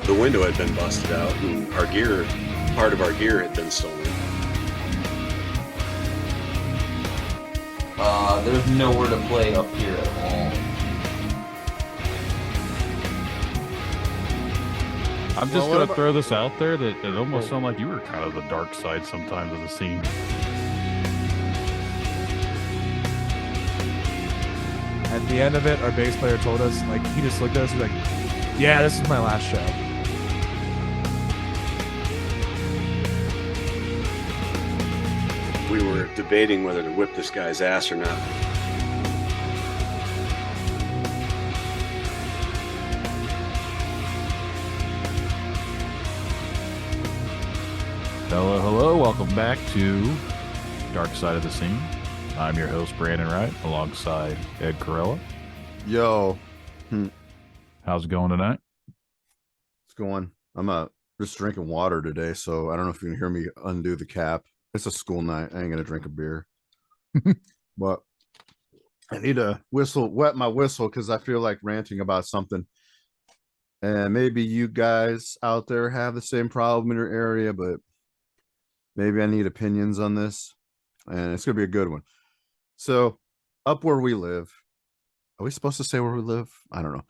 the window had been busted out and part of our gear had been stolen. There's nowhere to play up here at all. I'm just going to throw this out there that it almost sounded like you were kind of the dark side sometimes of the scene. At the end of it, our bass player told us, like, he just looked at us, he's like, yeah, this is my last show. We were debating whether to whip this guy's ass or not. Hello, hello. Welcome back to Dark Side of the Scene. I'm your host, Brandon Wright, alongside Ed Corella. Yo. How's it going tonight? It's going. I'm just drinking water today, so I don't know if you can hear me undo the cap. It's a school night. I ain't gonna drink a beer. But I need to wet my whistle because I feel like ranting about something. And maybe you guys out there have the same problem in your area, but maybe I need opinions on this. And it's gonna be a good one. So up where we live, are we supposed to say where we live? I don't know.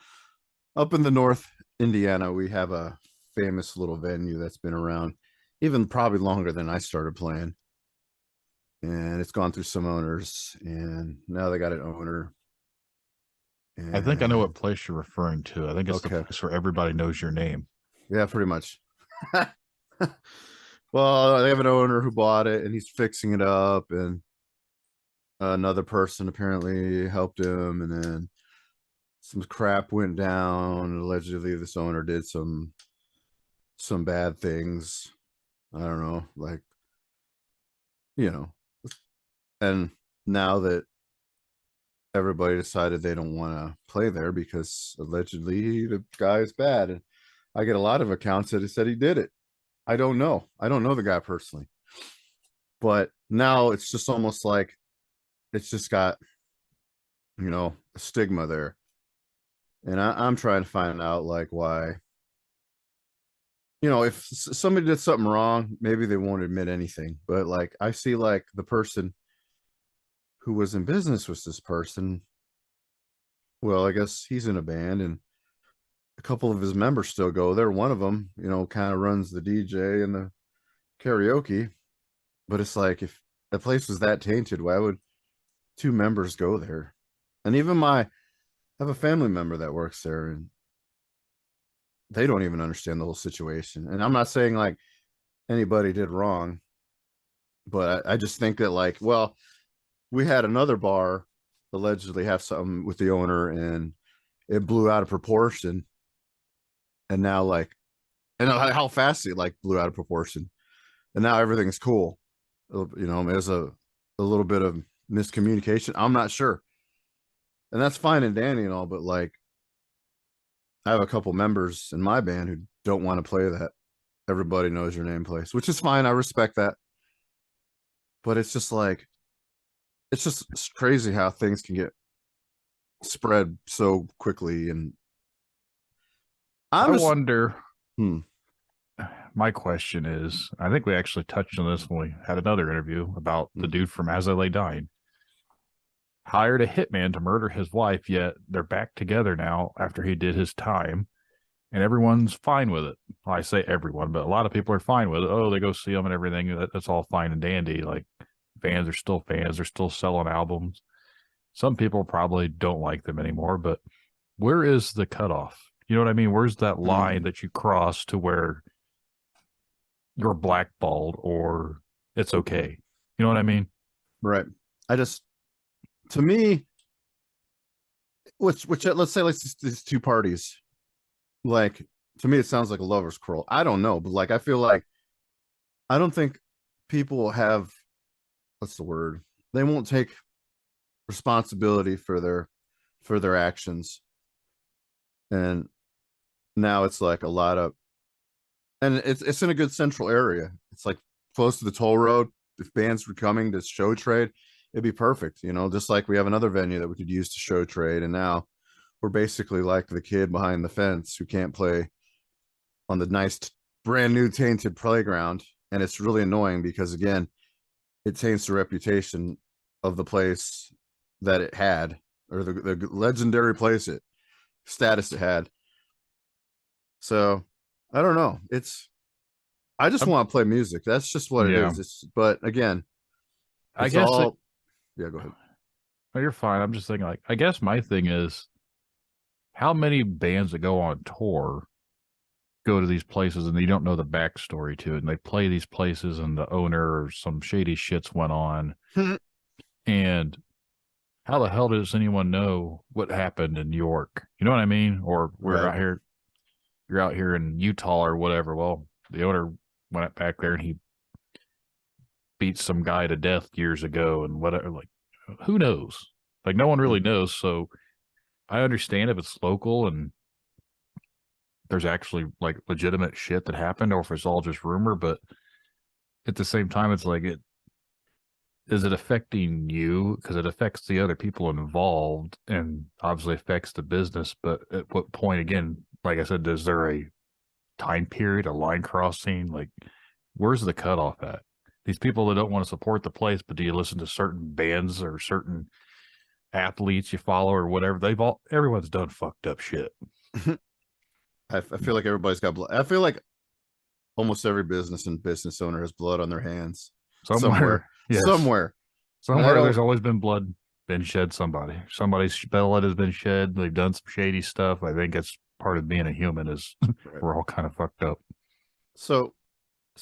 Up in the North Indiana, we have a famous little venue that's been around even probably longer than I started playing. And it's gone through some owners, and now they got an owner. I think I know what place you're referring to. I think it's Okay. the place where everybody knows your name. Yeah, pretty much. Well, they have an owner who bought it, and he's fixing it up, and another person apparently helped him, and then some crap went down. Allegedly, this owner did some bad things. I don't know, like, you know. And now that everybody decided they don't want to play there because allegedly the guy is bad, and I get a lot of accounts that said he did it. I don't know the guy personally, but now it's just almost like it's just got, a stigma there. And I'm trying to find out, like, why. If somebody did something wrong, maybe they won't admit anything. But like, I see like the person who was in business with this person. Well, I guess he's in a band, and a couple of his members still go there. One of them, kind of runs the DJ and the karaoke. But it's like, if the place was that tainted, why would two members go there? And even I have a family member that works there, and they don't even understand the whole situation. And I'm not saying like anybody did wrong, but I just think that, like, well, we had another bar allegedly have something with the owner, and it blew out of proportion. And now, like, and how fast it like blew out of proportion, and now everything's cool. There's a little bit of miscommunication. I'm not sure, and that's fine and dandy and all, but like, I have a couple members in my band who don't want to play that everybody knows your name place, which is fine. I respect that. But it's just like, it's just crazy how things can get spread so quickly. And I wonder, my question is, I think we actually touched on this when we had another interview about the dude from As I Lay Dying. Hired a hitman to murder his wife, yet they're back together now after he did his time, and everyone's fine with it. Well, I say everyone, but a lot of people are fine with it. Oh, they go see him and everything. That's all fine and dandy. Like, fans are still fans. They're still selling albums. Some people probably don't like them anymore, but where is the cutoff? You know what I mean? Where's that line that you cross to where you're blackballed or it's okay? You know what I mean? Right. To me, which let's say, like, these two parties, like, to me it sounds like a lover's quarrel. I don't know, but like, I feel like, I don't think people have, what's the word, they won't take responsibility for their actions. And now it's like a lot of, and it's in a good central area. It's like close to the toll road. If bands were coming to show trade, it'd be perfect, just like we have another venue that we could use to show trade. And now we're basically like the kid behind the fence who can't play on the nice brand new tainted playground, and it's really annoying because again, it taints the reputation of the place that it had, or the legendary place it status it had. So I don't know. I just want to play music. That's just what it is. But again, I guess yeah, go ahead. No, you're fine. I'm just thinking, like, I guess my thing is, how many bands that go on tour go to these places and you don't know the backstory to it, and they play these places and the owner or some shady shits went on, and how the hell does anyone know what happened in New York? You know what I mean? Or we're out here, you're out here in Utah or whatever. Well, the owner went back there and he beat some guy to death years ago and whatever. Like, who knows? Like, no one really knows. So I understand if it's local and there's actually like legitimate shit that happened, or if it's all just rumor. But at the same time, it's like, is it affecting you? Because it affects the other people involved and obviously affects the business. But at what point, again, like I said, is there a time period, a line crossing? Like, where's the cutoff at? These people that don't want to support the place, but do you listen to certain bands or certain athletes you follow or whatever? Everyone's done fucked up shit. I feel like everybody's got blood. I feel like almost every business and business owner has blood on their hands somewhere. Yes. Somewhere There's always been blood been shed. Somebody's blood has been shed. They've done some shady stuff. I think it's part of being a human is we're all kind of fucked up. So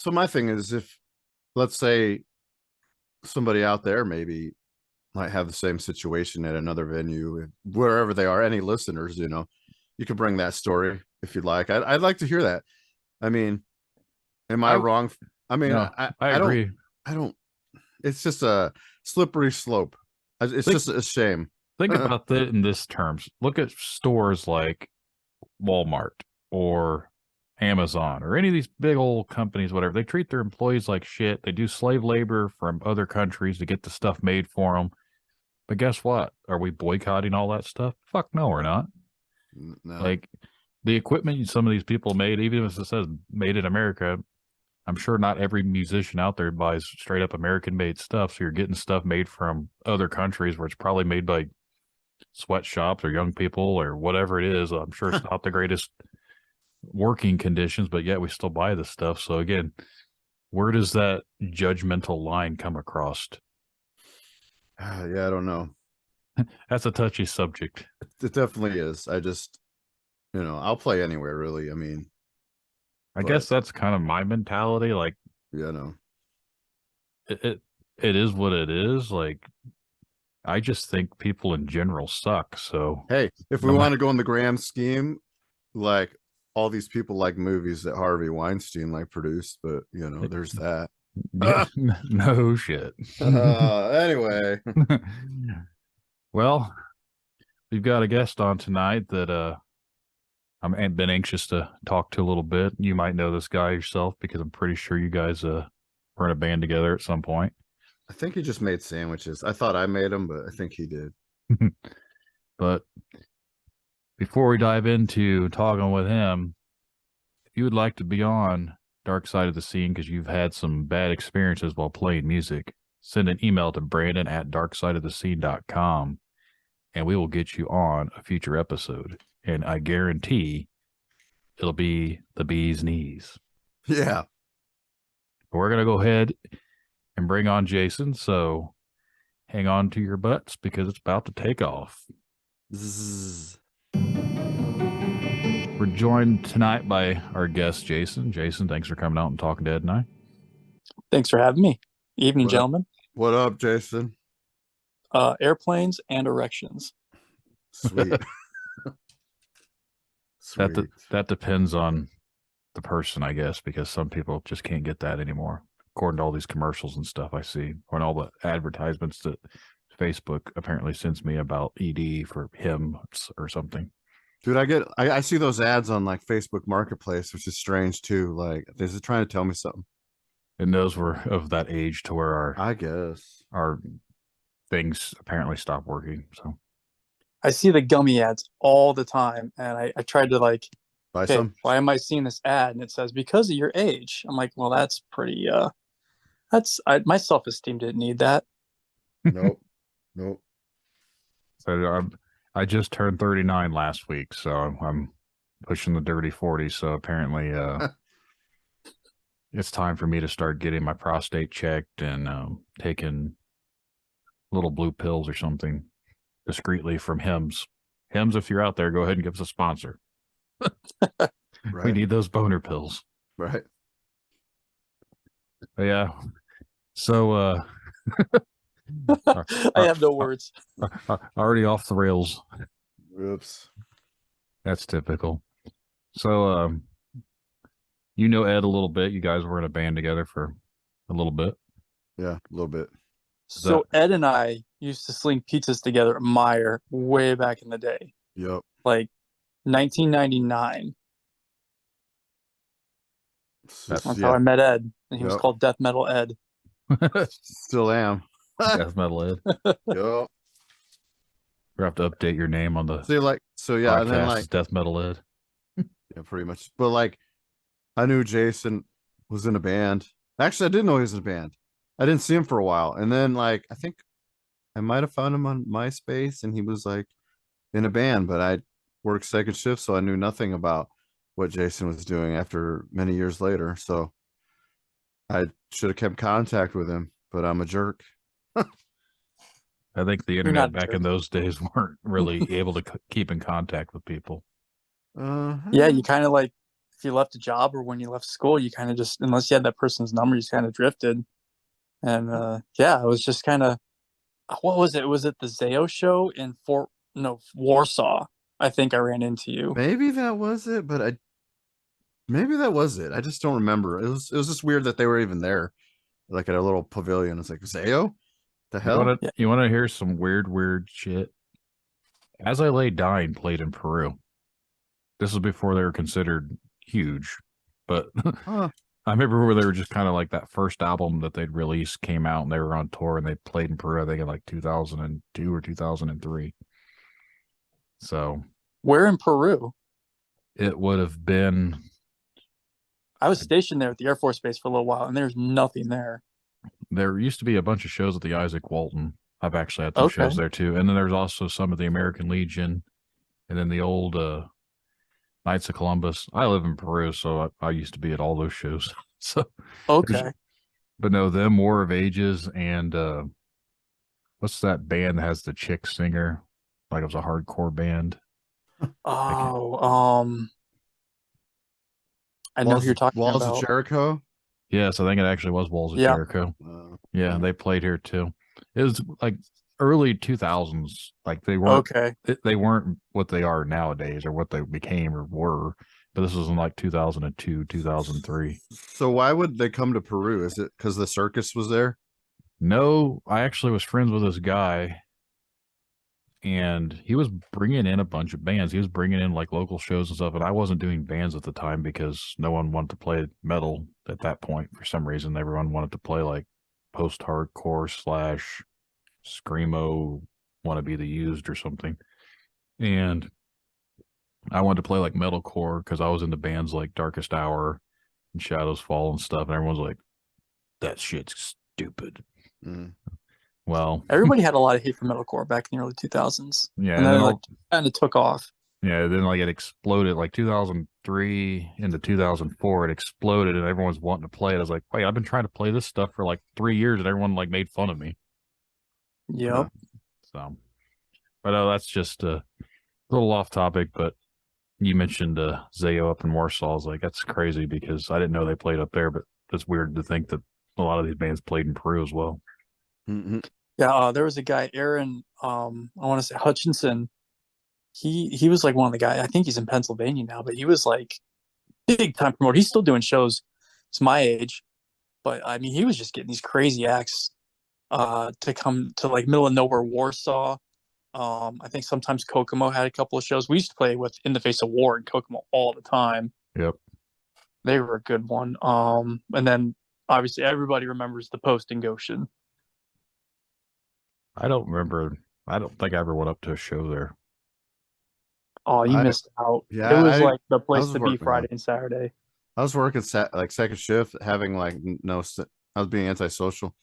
my thing is, if let's say somebody out there maybe might have the same situation at another venue, wherever they are, any listeners, you could bring that story if you'd like. I'd like to hear that. I mean, am I wrong? I mean, no, I agree. I don't. It's just a slippery slope. It's just a shame. Think about that in this terms. Look at stores like Walmart or Amazon or any of these big old companies, whatever. They treat their employees like shit. They do slave labor from other countries to get the stuff made for them. But guess what? Are we boycotting all that stuff? Fuck no, we're not. No. Like, the equipment some of these people made, even if it says made in America, I'm sure not every musician out there buys straight up American made stuff. So you're getting stuff made from other countries where it's probably made by sweatshops or young people or whatever it is. I'm sure it's not the greatest working conditions, but yet we still buy this stuff. So again, where does that judgmental line come across? Yeah, I don't know. That's a touchy subject. It definitely is. I just, I'll play anywhere really. I mean, I guess that's kind of my mentality. Like, yeah, no, it is what it is. Like, I just think people in general suck. So hey, if we want to go in the grand scheme, like all these people like movies that Harvey Weinstein produced, but there's that. No shit. Anyway, well, we've got a guest on tonight that I've been anxious to talk to a little bit. You might know this guy yourself because I'm pretty sure you guys were in a band together at some point. I think he just made sandwiches. I thought I made them, but I think he did. But before we dive into talking with him, if you would like to be on Dark Side of the Scene because you've had some bad experiences while playing music, send an email to brandon@darksideofthescene.com and we will get you on a future episode. And I guarantee it'll be the bee's knees. Yeah. We're going to go ahead and bring on Jason. So hang on to your butts because it's about to take off. Zzz. We're joined tonight by our guest, Jason. Jason, thanks for coming out and talking to Ed and I. Thanks for having me. Evening, gentlemen. What up, Jason? Airplanes and erections. Sweet. That depends on the person, I guess, because some people just can't get that anymore. According to all these commercials and stuff I see, or all the advertisements that Facebook apparently sends me about ED for him or something. Dude, I see those ads on Facebook Marketplace, which is strange too. Like, is it trying to tell me something? And those were of that age to where our things apparently stopped working. So I see the gummy ads all the time, and I tried to Buy okay, some. why am I seeing this ad and it says because of your age? I'm like, well, that's pretty. My self-esteem didn't need that. Nope. Nope. So I just turned 39 last week, so I'm pushing the dirty 40. So apparently, it's time for me to start getting my prostate checked and taking little blue pills or something discreetly from Hims. Hims, if you're out there, go ahead and give us a sponsor. Right. We need those boner pills. Right. But yeah. So I have no words. already off the rails. Oops. That's typical. So you know Ed a little bit. You guys were in a band together for a little bit. Yeah, a little bit. So Ed and I used to sling pizzas together at Meyer way back in the day. Yep. Like 1999. That's how I met Ed, and he was called Death Metal Ed. Still am. Death Metal Ed. Yep. We have to update your name on the podcast, and then like Death Metal Ed. Yeah, pretty much. But like, I knew Jason was in a band. Actually, I didn't know he was in a band. I didn't see him for a while, and then like I think I might have found him on MySpace, and he was like in a band. But I worked second shift, so I knew nothing about what Jason was doing after many years later. So I should have kept contact with him, but I'm a jerk. I think the internet back in those days weren't really able to keep in contact with people. Yeah, you kind of like, if you left a job or when you left school, you kind of just, unless you had that person's number, you just kind of drifted. And yeah, it was just kind of, what was it? Was it the Zayo show in Warsaw? I think I ran into you. Maybe that was it, but maybe that was it. I just don't remember. It was just weird that they were even there, like at a little pavilion. It's like, Zayo? The hell? You want to hear some weird shit? As I Lay Dying played in Peru. This was before they were considered huge, but I remember where they were just kind of like that first album that they'd released came out and they were on tour and they played in Peru, I think in like 2002 or 2003. So where in Peru? It would have been. I was stationed there at the Air Force Base for a little while and there's nothing there. There used to be a bunch of shows at the Isaac Walton. I've actually had some shows there too. And then there's also some of the American Legion and then the old Knights of Columbus. I live in Peru, so I used to be at all those shows. So but no, them War of Ages and what's that band that has the chick singer? Like it was a hardcore band. I know who you're talking about. Walls of Jericho? Yes, I think it actually was Walls of Jericho. Yeah, they played here too. It was like early 2000s. Like they weren't they weren't what they are nowadays or what they became or were. But this was in like 2002, 2003. So why would they come to Peru? Is it because the circus was there? No, I actually was friends with this guy. And he was bringing in a bunch of bands. He was bringing in like local shows and stuff. And I wasn't doing bands at the time because no one wanted to play metal at that point. For some reason, everyone wanted to play like post-hardcore / screamo, Want to Be the Used or something. And I wanted to play like metalcore because I was into bands like Darkest Hour and Shadows Fall and stuff. And everyone's like, that shit's stupid. Well, everybody had a lot of hate for metalcore back in the early 2000s. Yeah, and then like kind of took off. Yeah, then like it exploded like 2003 into 2004. It exploded and everyone's wanting to play it. I was like, wait, I've been trying to play this stuff for like 3 years and everyone like made fun of me. Yep. So, but that's just a little off topic. But you mentioned Zayo up in Warsaw. I was like, that's crazy because I didn't know they played up there. But it's weird to think that a lot of these bands played in Peru as well. Mm-hmm. Yeah, there was a guy, Aaron, I want to say Hutchinson. He was like one of the guys. I think he's in Pennsylvania now, but he was like big time promoter. He's still doing shows. It's my age, but I mean, he was just getting these crazy acts to come to like middle of nowhere Warsaw. I think sometimes Kokomo had a couple of shows. We used to play with In the Face of War in Kokomo all the time. Yep, they were a good one. And then obviously everybody remembers the Post in Goshen. I don't remember. I don't think I ever went up to a show there. Oh, you missed out. Yeah, It was like the I place was to be working Friday on. and Saturday. I was working like second shift, having like I was being antisocial,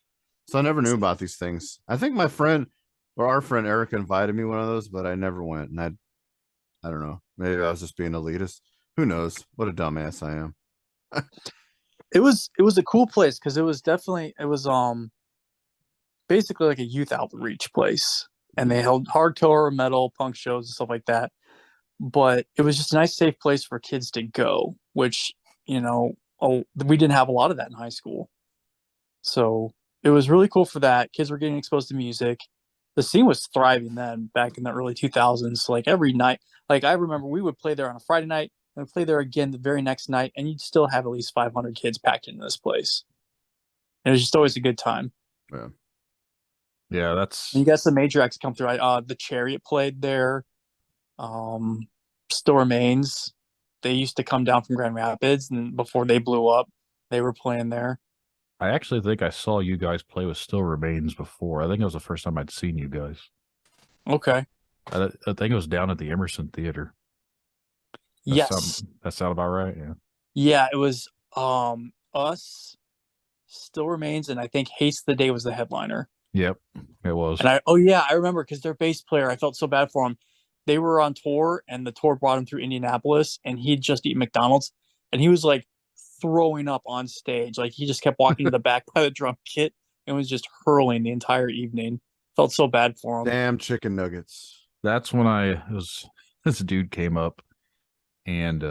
so I never knew about these things. I think my friend or our friend Eric invited me one of those, but I never went, and I don't know. Maybe I was just being elitist. Who knows? What a dumbass I am. It was a cool place because it was basically like a youth outreach place, and they held hardcore metal punk shows and stuff like that. But it was just a nice safe place for kids to go, which we didn't have a lot of that in high school. So it was really cool for that. Kids were getting exposed to music. The scene was thriving then back in the early 2000s. Like every night, like I remember we would play there on a Friday night and play there again the very next night, and you'd still have at least 500 kids packed into this place. And it was just always a good time. Yeah. Yeah, that's. And you got some major acts come through. The Chariot played there. Still Remains. They used to come down from Grand Rapids, and before they blew up, they were playing there. I actually think I saw you guys play with Still Remains before. I think it was the first time I'd seen you guys. Okay. I think it was down at the Emerson Theater. Yes. That sound about right? Yeah. Yeah, it was us, Still Remains, and I think Haste the Day was the headliner. Yep, it was. And I remember because their bass player, I felt so bad for him. They were on tour, and the tour brought him through Indianapolis, and he'd just eaten McDonald's, and he was like throwing up on stage. Like he just kept walking to the back by the drum kit and was just hurling the entire evening. Felt so bad for him. Damn chicken nuggets. That's when this dude came up, and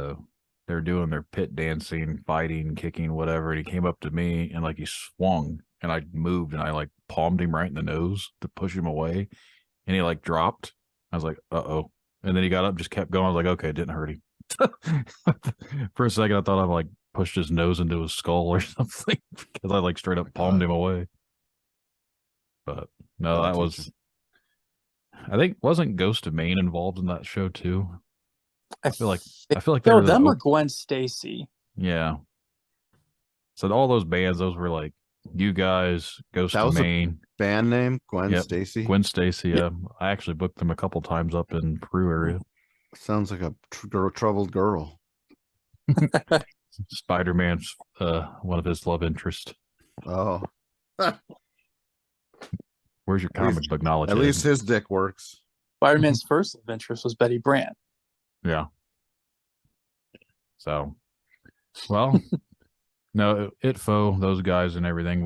they're doing their pit dancing, fighting, kicking, whatever. And he came up to me and like he swung, and I moved and I like palmed him right in the nose to push him away, and he like dropped. I was like, uh-oh. And then he got up, just kept going. I was like, okay, it didn't hurt him. For a second, I thought I like pushed his nose into his skull or something because I like straight up palmed him away. But no, that was. I think wasn't Ghost of Maine involved in that show too? I feel like they were them or Gwen Stacy. Yeah. So all those bands, those were like you guys, Ghost of Maine. Band name Gwen Stacy. Gwen Stacy. Yeah, I actually booked them a couple times up in Peru area. Sounds like a troubled girl. Spider-Man's one of his love interests. Oh. Where's your comic book knowledge? At least his dick works. Spider-Man's first love interest was Betty Brant. Yeah. So, well, no, those guys and everything.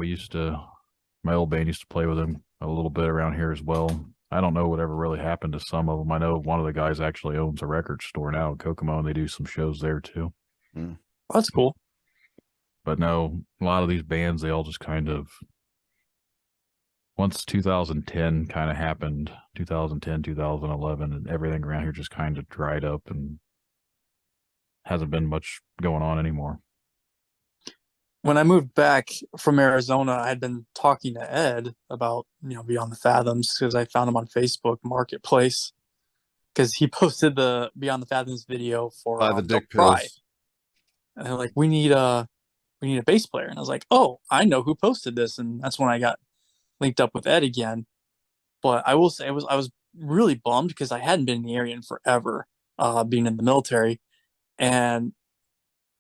My old band used to play with them a little bit around here as well. I don't know whatever really happened to some of them. I know one of the guys actually owns a record store now in Kokomo, and they do some shows there too. Oh, that's cool. But no, a lot of these bands, they all just kind of, once 2010 kind of happened, 2010, 2011, and everything around here just kind of dried up and hasn't been much going on anymore. When I moved back from Arizona, I had been talking to Ed about, Beyond the Fathoms because I found him on Facebook Marketplace because he posted the Beyond the Fathoms video for the dick pills. And they're like, we need a bass player. And I was like, oh, I know who posted this. And that's when I got linked up with Ed again. But I will say I was really bummed because I hadn't been in the area in forever, being in the military. And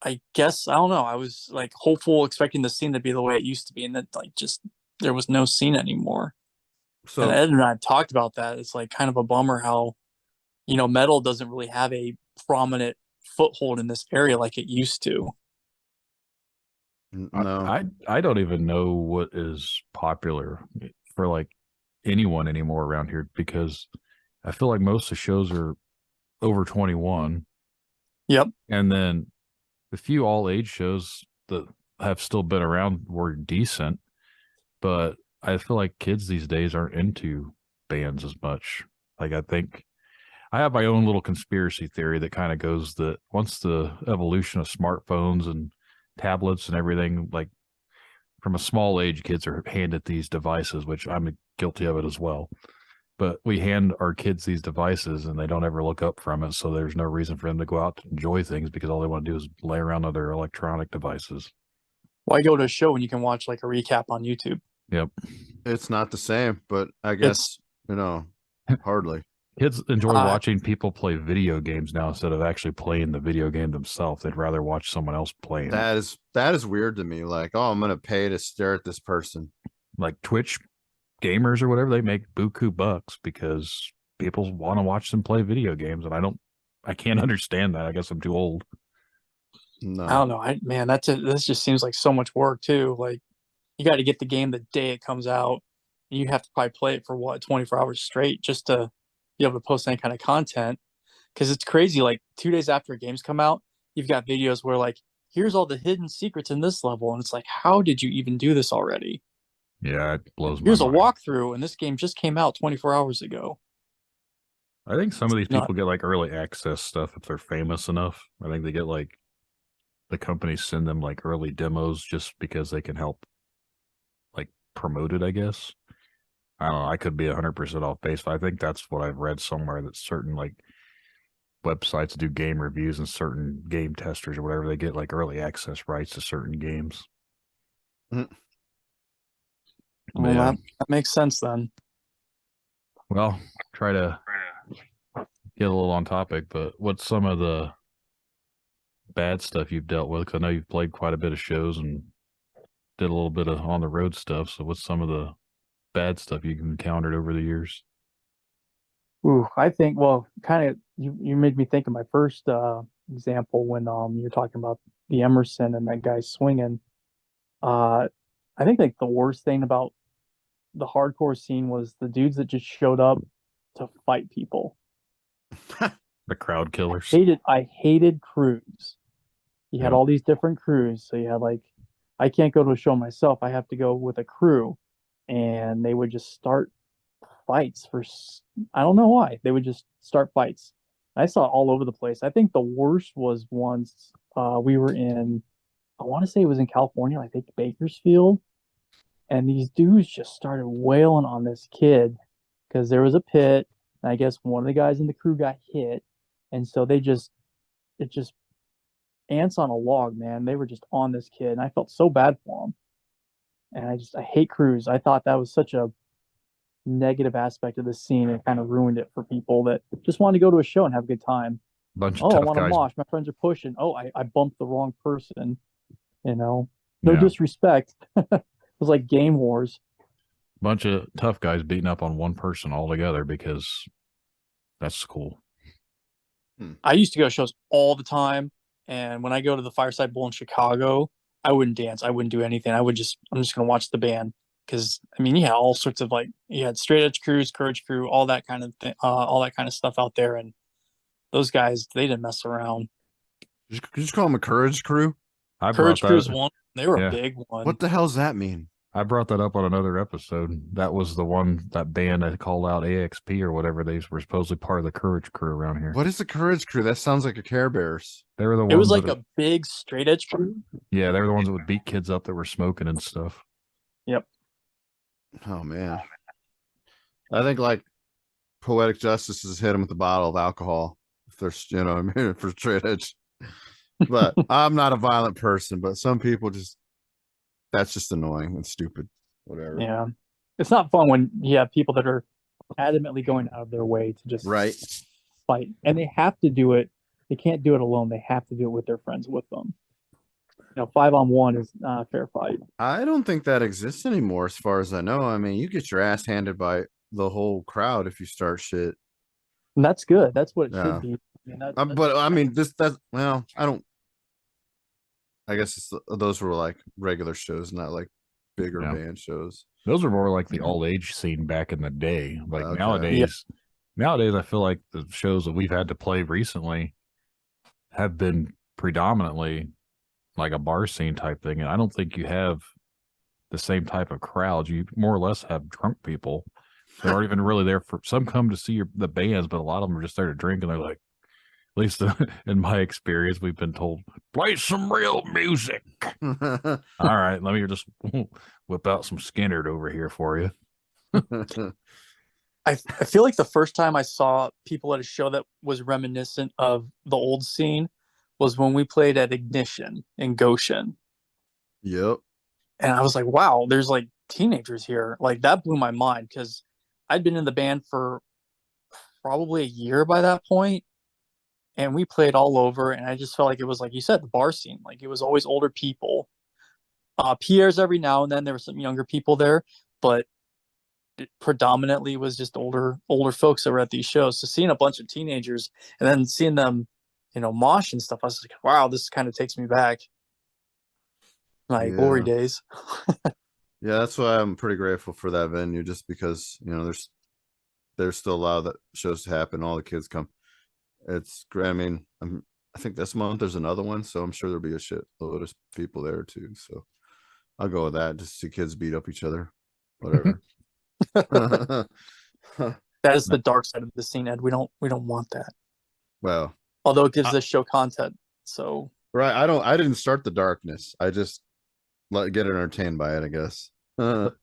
I guess, I don't know, I was like hopeful, expecting the scene to be the way it used to be. And then like just there was no scene anymore. So, and Ed and I talked about that. It's like kind of a bummer how, metal doesn't really have a prominent foothold in this area like it used to. No, I don't even know what is popular for like anyone anymore around here because I feel like most of the shows are over 21. Yep. And then the few all age shows that have still been around were decent, but I feel like kids these days aren't into bands as much. Like I think I have my own little conspiracy theory that kind of goes that once the evolution of smartphones and tablets and everything, like from a small age, kids are handed these devices, which I'm guilty of it as well. But we hand our kids these devices and they don't ever look up from it. So there's no reason for them to go out to enjoy things because all they want to do is lay around on their electronic devices. Why go to a show when you can watch like a recap on YouTube? Yep. It's not the same, but I guess, hardly. Kids enjoy watching people play video games now instead of actually playing the video game themselves. They'd rather watch someone else playing it. That is weird to me. Like, oh, I'm gonna pay to stare at this person. Like Twitch gamers or whatever, they make buku bucks because people want to watch them play video games, and I can't understand that. I guess I'm too old. No, I don't know. Man, this just seems like so much work too. Like, you got to get the game the day it comes out, and you have to probably play it for 24 hours straight just to be able to post any kind of content. Because it's crazy. Like 2 days after games come out, you've got videos where like, here's all the hidden secrets in this level, and it's like, how did you even do this already? Yeah, it blows my Here's mind. a walkthrough, and this game just came out 24 hours ago. I think some of these people get like early access stuff if they're famous enough. I think they get like the companies send them like early demos just because they can help like promote it, I guess. I don't know. I could be 100% off base, but I think that's what I've read somewhere, that certain like websites do game reviews and certain game testers or whatever, they get like early access rights to certain games. Well, that makes sense then. Well, try to get a little on topic, but what's some of the bad stuff you've dealt with? 'Cause I know you've played quite a bit of shows and did a little bit of on the road stuff. So what's some of the bad stuff you've encountered over the years? Ooh, I think, well, kind of, you made me think of my first example when you're talking about the Emerson and that guy swinging. I think like the worst thing about the hardcore scene was the dudes that just showed up to fight people. The crowd killers. I hated crews. You had all these different crews, so you had like, I can't go to a show myself. I have to go with a crew, and they would just start fights for, I don't know why. They would just start fights. I saw it all over the place. I think the worst was once we were in, I want to say it was in California, I think Bakersfield, and these dudes just started wailing on this kid because there was a pit, and I guess one of the guys in the crew got hit, and so it just ants on a log, man. They were just on this kid, and I felt so bad for him. And I hate crews. I thought that was such a negative aspect of the scene. It kind of ruined it for people that just wanted to go to a show and have a good time. Bunch of tough I want guys. to mosh. My friends are pushing. Oh, I bumped the wrong person. No disrespect. It was like game wars. Bunch of tough guys beating up on one person altogether because that's cool. I used to go to shows all the time, and when I go to the Fireside Bowl in Chicago, I wouldn't dance. I wouldn't do anything. I'm just gonna watch the band. Because I mean, you had all sorts of like, you had straight edge crews, courage crew, all that kind of all that kind of stuff out there, and those guys, they didn't mess around. Did you just call them a courage crew? Courage crew's one. They were a big one. What the hell does that mean? I brought that up on another episode. That was the one, that band that called out AXP or whatever. They were supposedly part of the courage crew around here. What is the courage crew? That sounds like a Care Bears. They were the ones. It was like a big straight edge crew. Yeah, they were the ones that would beat kids up that were smoking and stuff. Yep. Oh man, I think like Poetic Justice has hit them with a bottle of alcohol. If there's, I mean, for straight edge. But I'm not a violent person, but some people that's just annoying and stupid. Whatever. Yeah, it's not fun when you have people that are adamantly going out of their way to just fight, and they have to do it. They can't do it alone. They have to do it with their friends with them. 5-on-1 is not a fair fight. I don't think that exists anymore, as far as I know. I mean, you get your ass handed by the whole crowd if you start shit. And that's good. That's what it should be. I mean, but I mean, I guess those were like regular shows, not like bigger band shows. Those were more like the all age scene back in the day. Like nowadays, I feel like the shows that we've had to play recently have been predominantly like a bar scene type thing. And I don't think you have the same type of crowds. You more or less have drunk people that aren't even really there for, some come to see the bands, but a lot of them are just there to drink, and they're like, at least in my experience, we've been told, play some real music. All right, let me just whip out some Skinnerd over here for you. I feel like the first time I saw people at a show that was reminiscent of the old scene was when we played at Ignition in Goshen. Yep. And I was like, wow, there's like teenagers here. Like that blew my mind because I'd been in the band for probably a year by that point, and we played all over. And I just felt like it was like you said, the bar scene. Like it was always older people. Pierre's every now and then there were some younger people there, but it predominantly was just older folks that were at these shows. So seeing a bunch of teenagers and then seeing them, mosh and stuff, I was like, wow, this kind of takes me back my glory days. Yeah, that's why I'm pretty grateful for that venue, just because there's still a lot of that shows to happen. All the kids come. It's great. I mean, I think this month there's another one, so I'm sure there'll be a shit load of people there too. So I'll go with that. Just see kids beat up each other, whatever. That is the dark side of the scene, Ed. We don't want that. Well, although it gives this show content, so right. I didn't start the darkness. I just get entertained by it, I guess. At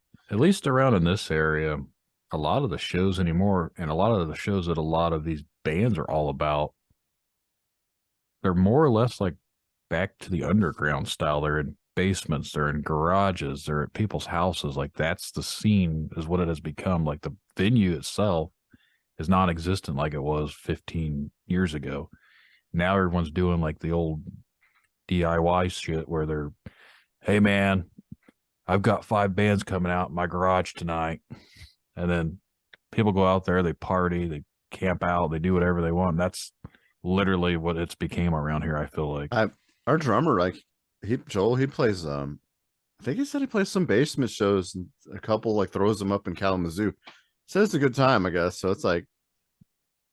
least around in this area, a lot of the shows anymore, and a lot of the shows that a lot of these bands are all about, they're more or less like back to the underground style. They're in basements, they're in garages, they're at people's houses. Like that's the scene, is what it has become. Like the venue itself is non-existent like it was 15 years ago. Now everyone's doing like the old DIY shit where they're, hey man, I've got 5 bands coming out in my garage tonight. And then people go out there, they party, they camp out, they do whatever they want. That's literally what it's became around here, I feel like. Our drummer, like Joel, he plays I think he said he plays some basement shows, and a couple like throws them up in Kalamazoo. Says it's a good time, I guess. So it's like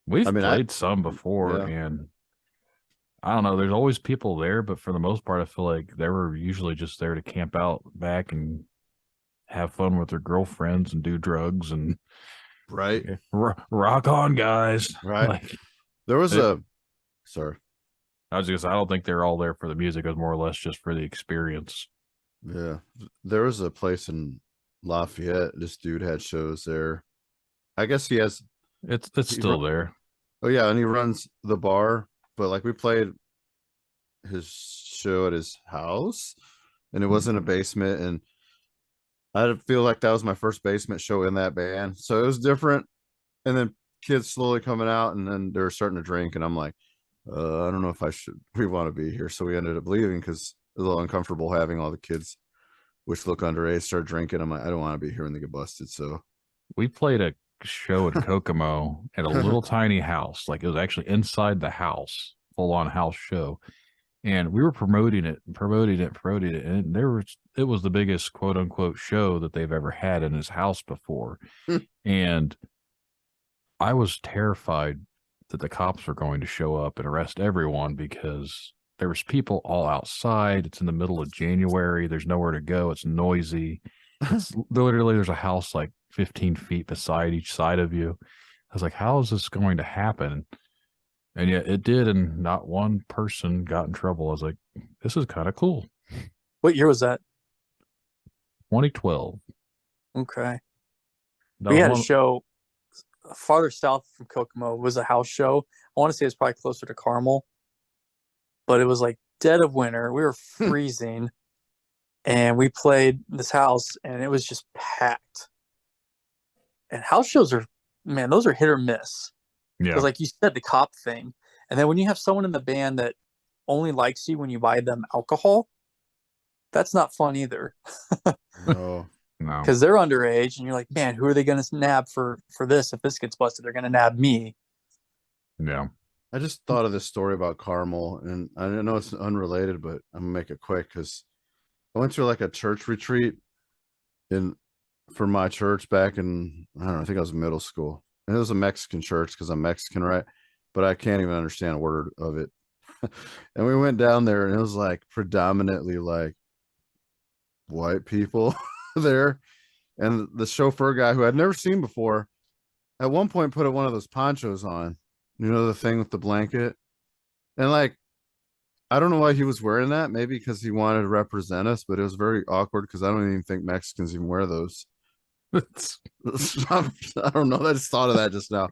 we've played some before, and I don't know, there's always people there, but for the most part I feel like they were usually just there to camp out back and have fun with their girlfriends and do drugs and rock on, guys. Right. Like, there was sorry. I was just, I don't think they're all there for the music. It was more or less just for the experience. Yeah. There was a place in Lafayette. This dude had shows there. I guess he has. It's still there. Oh yeah, and he runs the bar. But like we played his show at his house, and it was in a basement, and I feel like that was my first basement show in that band, so it was different. And then kids slowly coming out, and then they're starting to drink, and I'm like, I don't know if we want to be here. So we ended up leaving because it was a little uncomfortable having all the kids, which look underage, start drinking. I'm like, I don't want to be here when they get busted. So we played a show in Kokomo at a little tiny house. Like it was actually inside the house, full on house show. And we were promoting it. And it was the biggest quote unquote show that they've ever had in his house before. And I was terrified that the cops were going to show up and arrest everyone because there was people all outside. It's in the middle of January. There's nowhere to go. It's noisy. It's literally, there's a house like 15 feet beside each side of you. I was like, how is this going to happen? And yet it did, and not one person got in trouble. I was like, this is kind of cool. What year was that? 2012. Okay. We had a show farther south from Kokomo. It was a house show. I want to say it's probably closer to Carmel, but it was like dead of winter. We were freezing, and we played this house, and it was just packed. And house shows are, man, those are hit or miss. Yeah. Because like you said, the cop thing. And then when you have someone in the band that only likes you when you buy them alcohol, that's not fun either. No. Because they're underage, and you're like, man, who are they going to nab for this? If this gets busted, they're going to nab me. Yeah. I just thought of this story about Carmel, and I know it's unrelated, but I'm gonna make it quick because I went to like a church retreat for my church back in, I don't know, I think I was in middle school. And it was a Mexican church because I'm Mexican, right? But I can't even understand a word of it. And we went down there, and it was like predominantly like white people there. And the chauffeur guy, who I'd never seen before, at one point put one of those ponchos on, the thing with the blanket. And like, I don't know why he was wearing that. Maybe because he wanted to represent us, but it was very awkward because I don't even think Mexicans even wear those. I don't know. I just thought of that just now.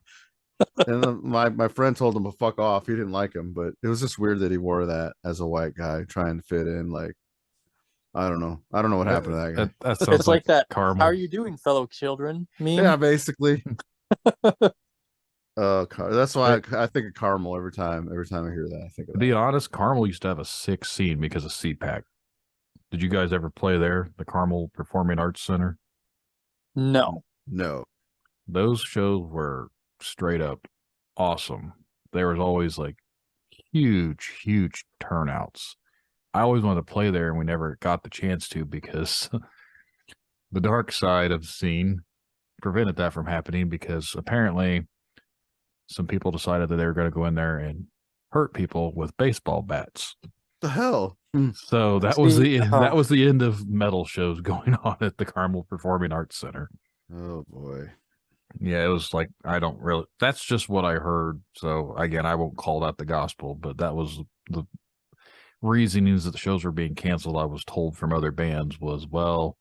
And then my friend told him to fuck off. He didn't like him, but it was just weird that he wore that as a white guy trying to fit in. Like, I don't know what happened to that guy. That sounds It's like that. Carmel. How are you doing, fellow children? Meme? Yeah, basically. That's why I think of caramel every time. Every time I hear that, I think of To that. be honest, Carmel used to have a sick scene because of CPAC. Did you guys ever play there, the Carmel Performing Arts Center? No. No. Those shows were straight up awesome. There was always like huge turnouts. I always wanted to play there, and we never got the chance to because the dark side of the scene prevented that from happening because apparently some people decided that they were going to go in there and hurt people with baseball bats. The hell? So that was the end of metal shows going on at the Carmel Performing Arts Center. Oh boy. Yeah, it was like that's just what I heard. So again, I won't call that the gospel, but that was the reasonings that the shows were being canceled. I was told from other bands was, well,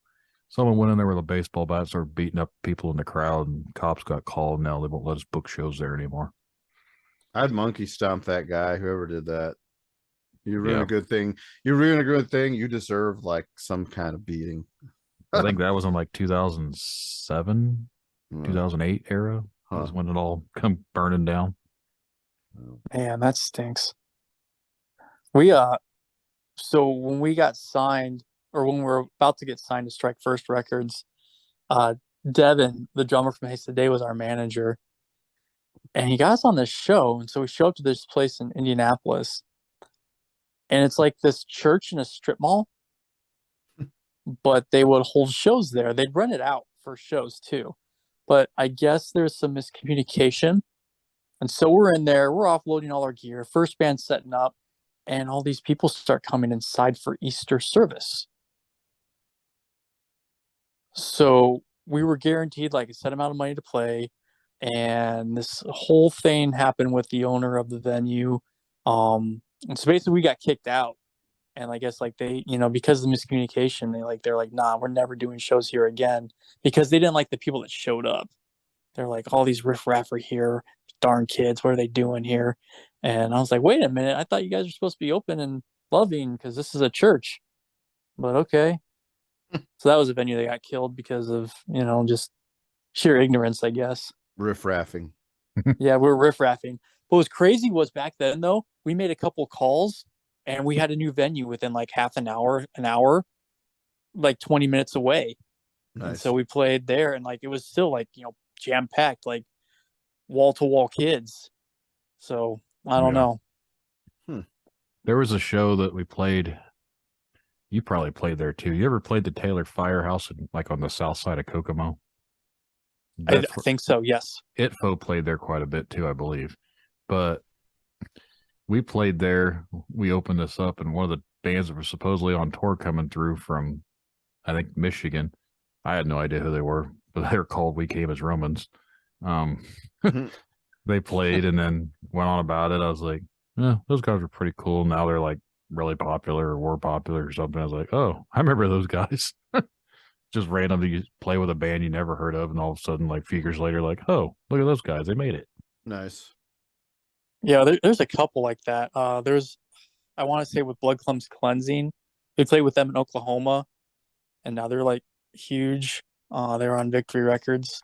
someone went in there with a baseball bat, started beating up people in the crowd, and cops got called. Now they won't let us book shows there anymore. I'd monkey stomp that guy, whoever did that. You ruin a good thing. You ruin a good thing. You deserve like some kind of beating. I think that was in like 2007, 2008 era. Was when it all come burning down. Man, that stinks. So when we got signed, or when we were about to get signed to Strike First Records, Devin, the drummer from Haste Today, was our manager, and he got us on this show. And so we show up to this place in Indianapolis, and it's like this church in a strip mall, but they would hold shows there. They'd rent it out for shows too, but I guess there's some miscommunication, and so we're in there, we're offloading all our gear, first band setting up, and all these people start coming inside for Easter service. So we were guaranteed like a set amount of money to play, and this whole thing happened with the owner of the venue. And so basically we got kicked out, and I guess like they, because of the miscommunication, they're like, nah, we're never doing shows here again, because they didn't like the people that showed up. They're like, all these riffraff are here, darn kids, what are they doing here? And I was like, wait a minute, I thought you guys were supposed to be open and loving because this is a church. But okay. So that was a venue that got killed because of, just sheer ignorance, I guess. Riffraffing. Yeah, we were riffraffing. What was crazy was back then, though, we made a couple calls and we had a new venue within like half an hour, like 20 minutes away. Nice. And so we played there, and like it was still like, jam packed, like wall to wall kids. So I don't know. There was a show that we played. You probably played there too. You ever played the Taylor Firehouse like on the south side of Kokomo? I think so, yes. Itfo played there quite a bit too, I believe. But we played there. We opened this up, and one of the bands that were supposedly on tour coming through from, I think, Michigan. I had no idea who they were, but they were called We Came as Romans. They played and then went on about it. I was like, those guys are pretty cool. Now they're like really popular or were popular or something. I was like, oh, I remember those guys. Just randomly play with a band you never heard of, and all of a sudden, like a few years later, like, oh, look at those guys. They made it. Nice. Yeah, there's a couple like that. I want to say with Blood Clumps Cleansing, we played with them in Oklahoma, and now they're like huge. They're on Victory Records.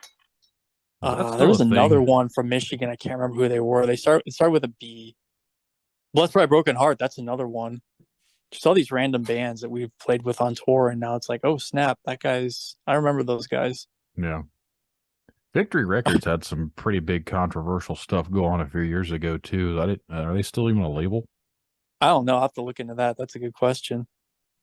There was another one from Michigan. I can't remember who they were. It started with a B. Blessed by a Broken Heart. That's another one. Just all these random bands that we've played with on tour, and now it's like, oh snap, I remember those guys. Yeah. Victory Records had some pretty big controversial stuff go on a few years ago too. Are they still even a label? I don't know. I'll have to look into that. That's a good question.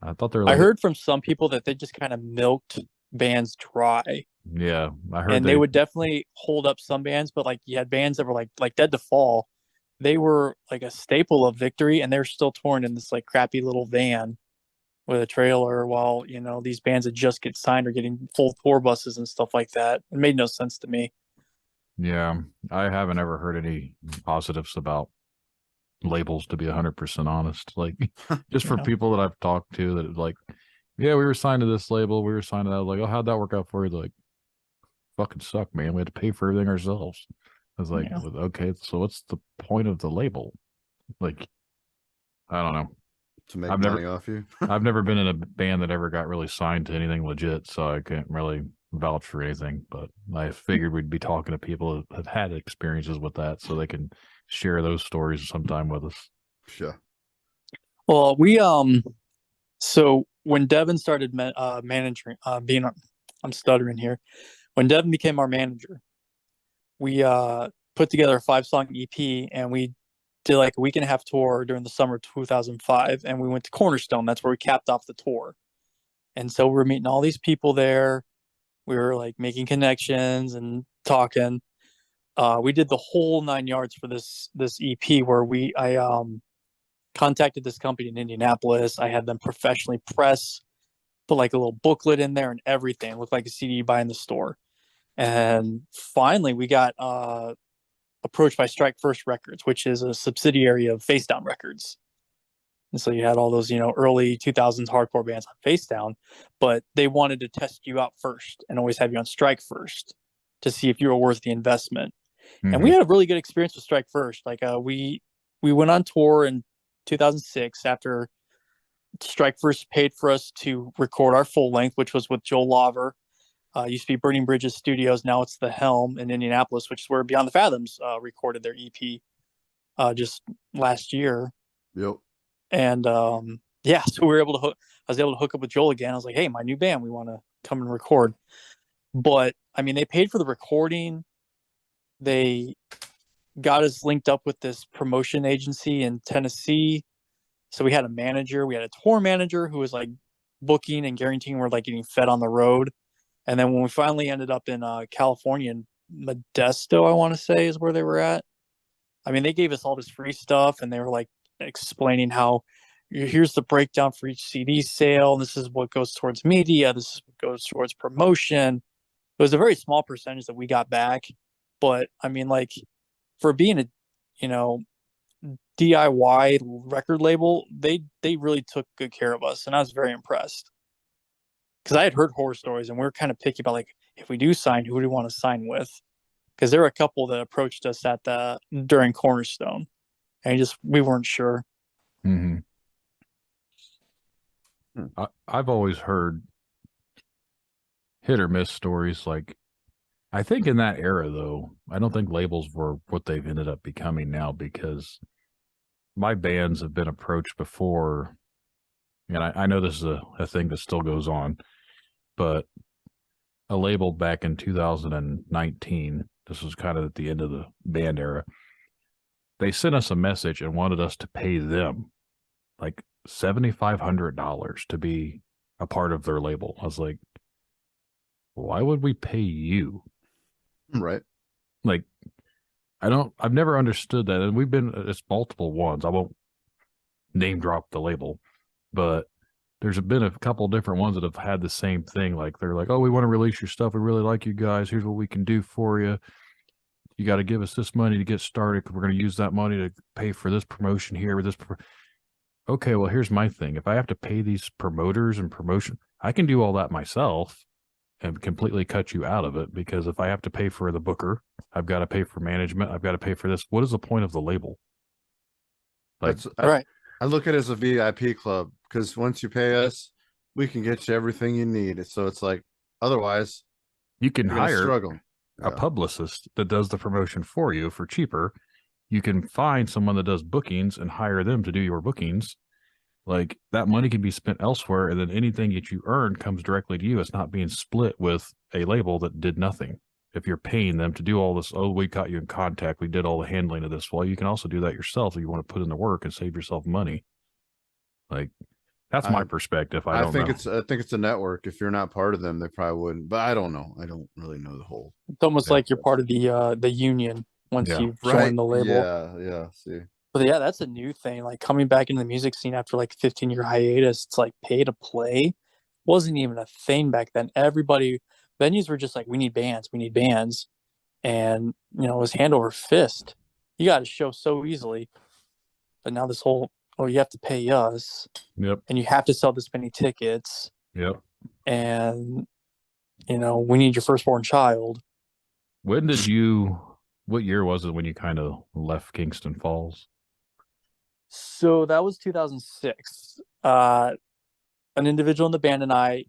I thought they were. I heard from some people that they just kind of milked bands dry. Yeah, I heard. And they would definitely hold up some bands, but like you had bands that were like Dead to Fall. They were like a staple of Victory, and they're still touring in this like crappy little van with a trailer while, these bands that just get signed are getting full tour buses and stuff like that. It made no sense to me. Yeah, I haven't ever heard any positives about labels, to be 100% honest. Like, just for people that I've talked to that like, yeah, we were signed to this label, we were signed to that. I was like, oh, how'd that work out for you? They're like, fucking suck, man. We had to pay for everything ourselves. I was like, okay, so what's the point of the label? Like, I don't know. To make money off you. I've never been in a band that ever got really signed to anything legit, so I can't really vouch for anything, but I figured we'd be talking to people who have had experiences with that, so they can share those stories sometime with us. Sure. Well, so when Devin started managing, I'm stuttering here. When Devin became our manager, we put together a 5-song EP, and we did like a week and a half tour during the summer of 2005, and we went to Cornerstone. That's where we capped off the tour. And so we were meeting all these people there. We were like making connections and talking. We did the whole 9 yards for this EP, where I contacted this company in Indianapolis. I had them professionally press, put like a little booklet in there and everything. It looked like a CD you buy in the store. And finally, we got approached by Strike First Records, which is a subsidiary of Face Down Records. And so you had all those, early 2000s hardcore bands on Face Down, but they wanted to test you out first and always have you on Strike First to see if you were worth the investment. Mm-hmm. And we had a really good experience with Strike First. Like we went on tour in 2006 after Strike First paid for us to record our full length, which was with Joel Lawver. Used to be Burning Bridges Studios. Now it's the Helm in Indianapolis, which is where Beyond the Fathoms recorded their EP just last year. Yep. And so we were able to I was able to hook up with Joel again. I was like, hey, my new band, we want to come and record. But I mean, they paid for the recording. They got us linked up with this promotion agency in Tennessee. So we had a manager. We had a tour manager who was like booking and guaranteeing we're like getting fed on the road. And then when we finally ended up in California, in Modesto, I want to say is where they were at. I mean, they gave us all this free stuff, and they were like explaining how here's the breakdown for each CD sale. This is what goes towards media. This is what goes towards promotion. It was a very small percentage that we got back. But I mean, like for being a, DIY record label, they really took good care of us. And I was very impressed. Because I had heard horror stories, and we were kind of picky about like, if we do sign, who do we want to sign with? Because there were a couple that approached us during Cornerstone, and we weren't sure. Mm-hmm. I've always heard hit or miss stories. Like, I think in that era, though, I don't think labels were what they've ended up becoming now, because my bands have been approached before. And I know this is a thing that still goes on, but a label back in 2019, this was kind of at the end of the band era, they sent us a message and wanted us to pay them like $7,500 to be a part of their label. I was like, why would we pay you? Right. Like, I've never understood that. And it's multiple ones. I won't name drop the label, but there's been a couple different ones that have had the same thing. Like, they're like, oh, we want to release your stuff. We really like you guys. Here's what we can do for you. You got to give us this money to get started, because we're going to use that money to pay for this promotion here with this. Okay, well, here's my thing. If I have to pay these promoters and promotion, I can do all that myself and completely cut you out of it, because if I have to pay for the booker, I've got to pay for management. I've got to pay for this. What is the point of the label? Like, right. I look at it as a VIP club, because once you pay us, we can get you everything you need. So it's like, otherwise, you can hire a publicist that does the promotion for you for cheaper. You can find someone that does bookings and hire them to do your bookings. Like, that money can be spent elsewhere, and then anything that you earn comes directly to you. It's not being split with a label that did nothing. If you're paying them to do all this, oh, we got you in contact, we did all the handling of this. Well, you can also do that yourself if you want to put in the work and save yourself money. Like, that's my perspective. I think it's a network. If you're not part of them, they probably wouldn't. But I don't know. I don't really know the whole. It's almost like you're part of the union once you've joined the label. Yeah. See. But yeah, that's a new thing. Like, coming back into the music scene after like 15-year hiatus, it's like pay to play wasn't even a thing back then. Venues were just like, we need bands. And, it was hand over fist. You got to show so easily. But now this whole, you have to pay us. Yep. And you have to sell this many tickets. Yep. And, we need your firstborn child. What year was it when you kind of left Kingston Falls? So that was 2006. An individual in the band and I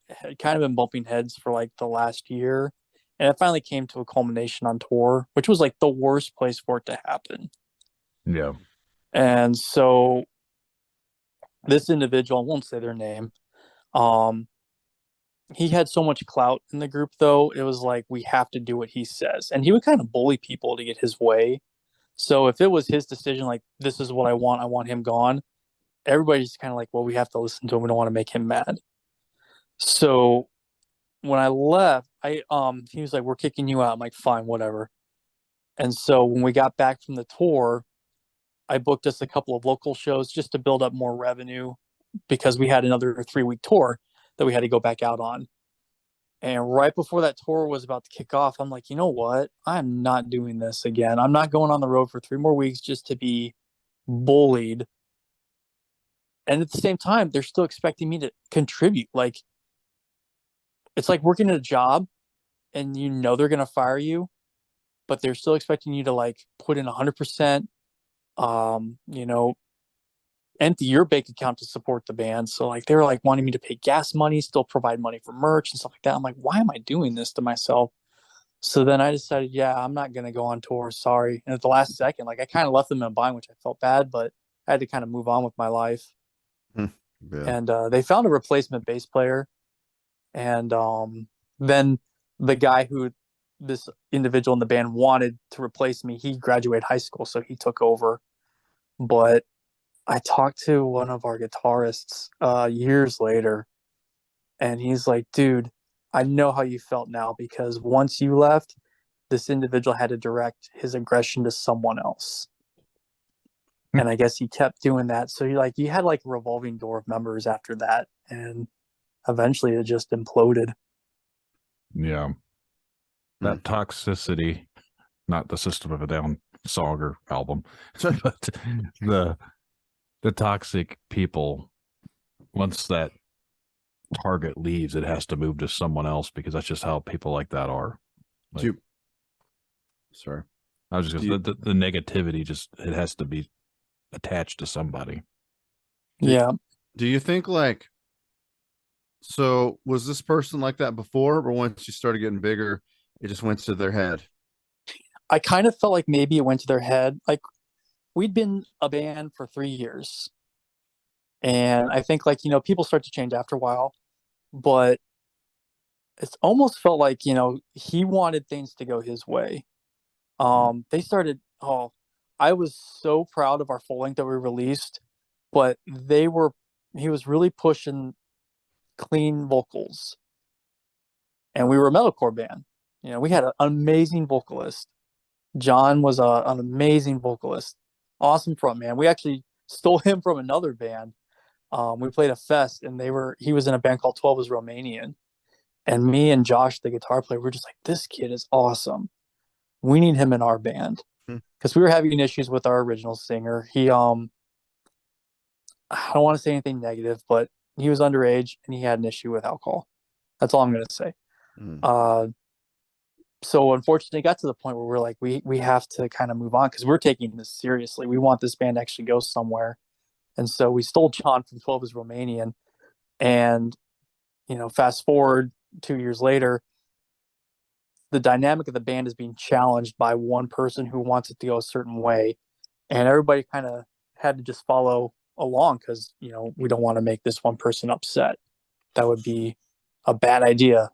had kind of been bumping heads for like the last year, and it finally came to a culmination on tour, which was like the worst place for it to happen. Yeah. And so this individual, I won't say their name, um, he had so much clout in the group though, it was like we have to do what he says. And he would kind of bully people to get his way. So if it was his decision, like this is what I want him gone, everybody's kind of like, well, we have to listen to him. We don't want to make him mad. So when I left, he was like, we're kicking you out. I'm like, fine, whatever. And so when we got back from the tour, I booked us a couple of local shows just to build up more revenue because we had another 3-week tour that we had to go back out on. And right before that tour was about to kick off, I'm like, you know what? I'm not doing this again. I'm not going on the road for 3 more weeks just to be bullied. And at the same time, they're still expecting me to contribute. Like, it's like working at a job and you know they're going to fire you, but they're still expecting you to like put in 100%, you know, empty your bank account to support the band. So like they were like wanting me to pay gas money, still provide money for merch and stuff like that. I'm like, why am I doing this to myself? So then I decided, yeah, I'm not going to go on tour. Sorry. And at the last second, like I kind of left them in a bind, which I felt bad, but I had to kind of move on with my life. Yeah. And they found a replacement bass player. And then the guy who this individual in the band wanted to replace me, he graduated high school, so he took over. But I talked to one of our guitarists years later, and he's like, dude, I know how you felt now because once you left, this individual had to direct his aggression to someone else. And I guess he kept doing that. So you had like a revolving door of members after that. And eventually it just imploded. Yeah. That toxicity, not the System of a Down song or album, but the toxic people, once that target leaves, it has to move to someone else because that's just how people like that are. Like, sorry. I was just gonna say, the negativity it has to be attached to somebody. Yeah. Do you think like, so was this person like that before, or once you started getting bigger, it just went to their head? I kind of felt like maybe it went to their head. Like we'd been a band for 3 years. And I think like, people start to change after a while, but it's almost felt like, he wanted things to go his way. They started, I was so proud of our full length that we released, but he was really pushing clean vocals. And we were a metalcore band. We had an amazing vocalist. John was an amazing vocalist, awesome frontman. We actually stole him from another band. We played a fest, and he was in a band called 12 is Romanian. And me and Josh, the guitar player, we're just like, this kid is awesome. We need him in our band because we were having issues with our original singer. He, I don't want to say anything negative, but he was underage and he had an issue with alcohol. That's all I'm going to say. So unfortunately, it got to the point where we're like, we have to kind of move on because we're taking this seriously. We want this band to actually go somewhere. And so we stole John from 12 is Romanian. And, fast forward 2 years later, the dynamic of the band is being challenged by one person who wants it to go a certain way. And everybody kind of had to just follow along because, we don't want to make this one person upset. That would be a bad idea.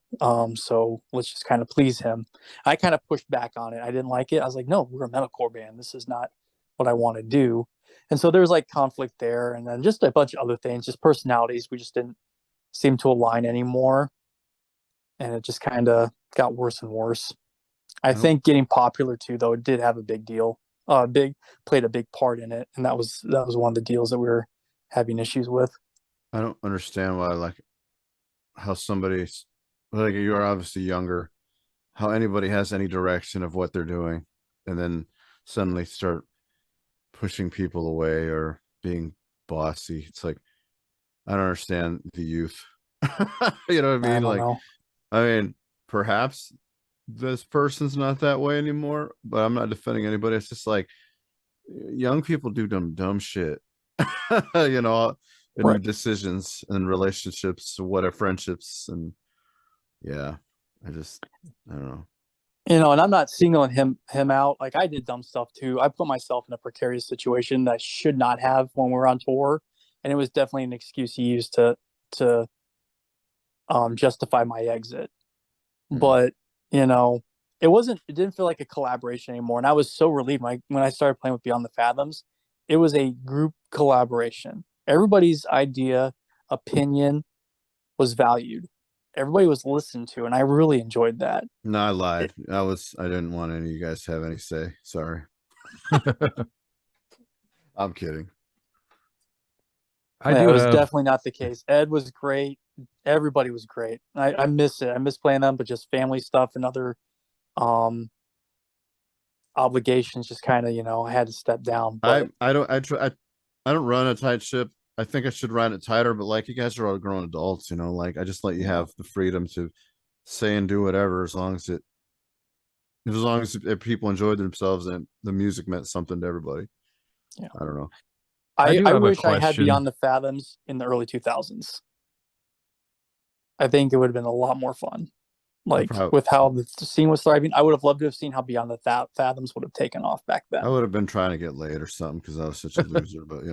So let's just kind of please him. I kind of pushed back on it. I didn't like it. I was like, no, we're a metalcore band. This is not what I want to do. And so there's like conflict there. And then just a bunch of other things, just personalities. We just didn't seem to align anymore. And it just kind of got worse and worse. I think getting popular too, though, it did have a big deal. Played a big part in it. And that was one of the deals that we were having issues with. I don't understand why, like, how somebody's like, you're obviously younger, how anybody has any direction of what they're doing and then suddenly start pushing people away or being bossy. It's like, I don't understand the youth. You know what I mean? I mean, perhaps this person's not that way anymore, but I'm not defending anybody. It's just like young people do dumb shit. new decisions and relationships, what are friendships, and yeah, I don't know. And I'm not singling him out. Like, I did dumb stuff too. I put myself in a precarious situation that I should not have when we were on tour, and it was definitely an excuse he used to justify my exit. But it didn't feel like a collaboration anymore, and I was so relieved when I started playing with Beyond the Fathoms. It was a group collaboration. Everybody's idea, opinion was valued. Everybody was listened to, and I really enjoyed that. No, I lied. I didn't want any of you guys to have any say. Sorry. I'm kidding. It was definitely not the case. Ed was great. Everybody was great. I miss it. I miss playing them, but just family stuff and other obligations just kind of, I had to step down. But I don't run a tight ship. I think I should run it tighter, but like, you guys are all grown adults, like, I just let you have the freedom to say and do whatever, as long as people enjoyed themselves and the music meant something to everybody. Yeah. I don't know. I wish I had Beyond the Fathoms in the early 2000s. I think it would have been a lot more fun. Like, with how the scene was thriving, I would have loved to have seen how Beyond the Fathoms would have taken off back then. I would have been trying to get laid or something because I was such a loser, but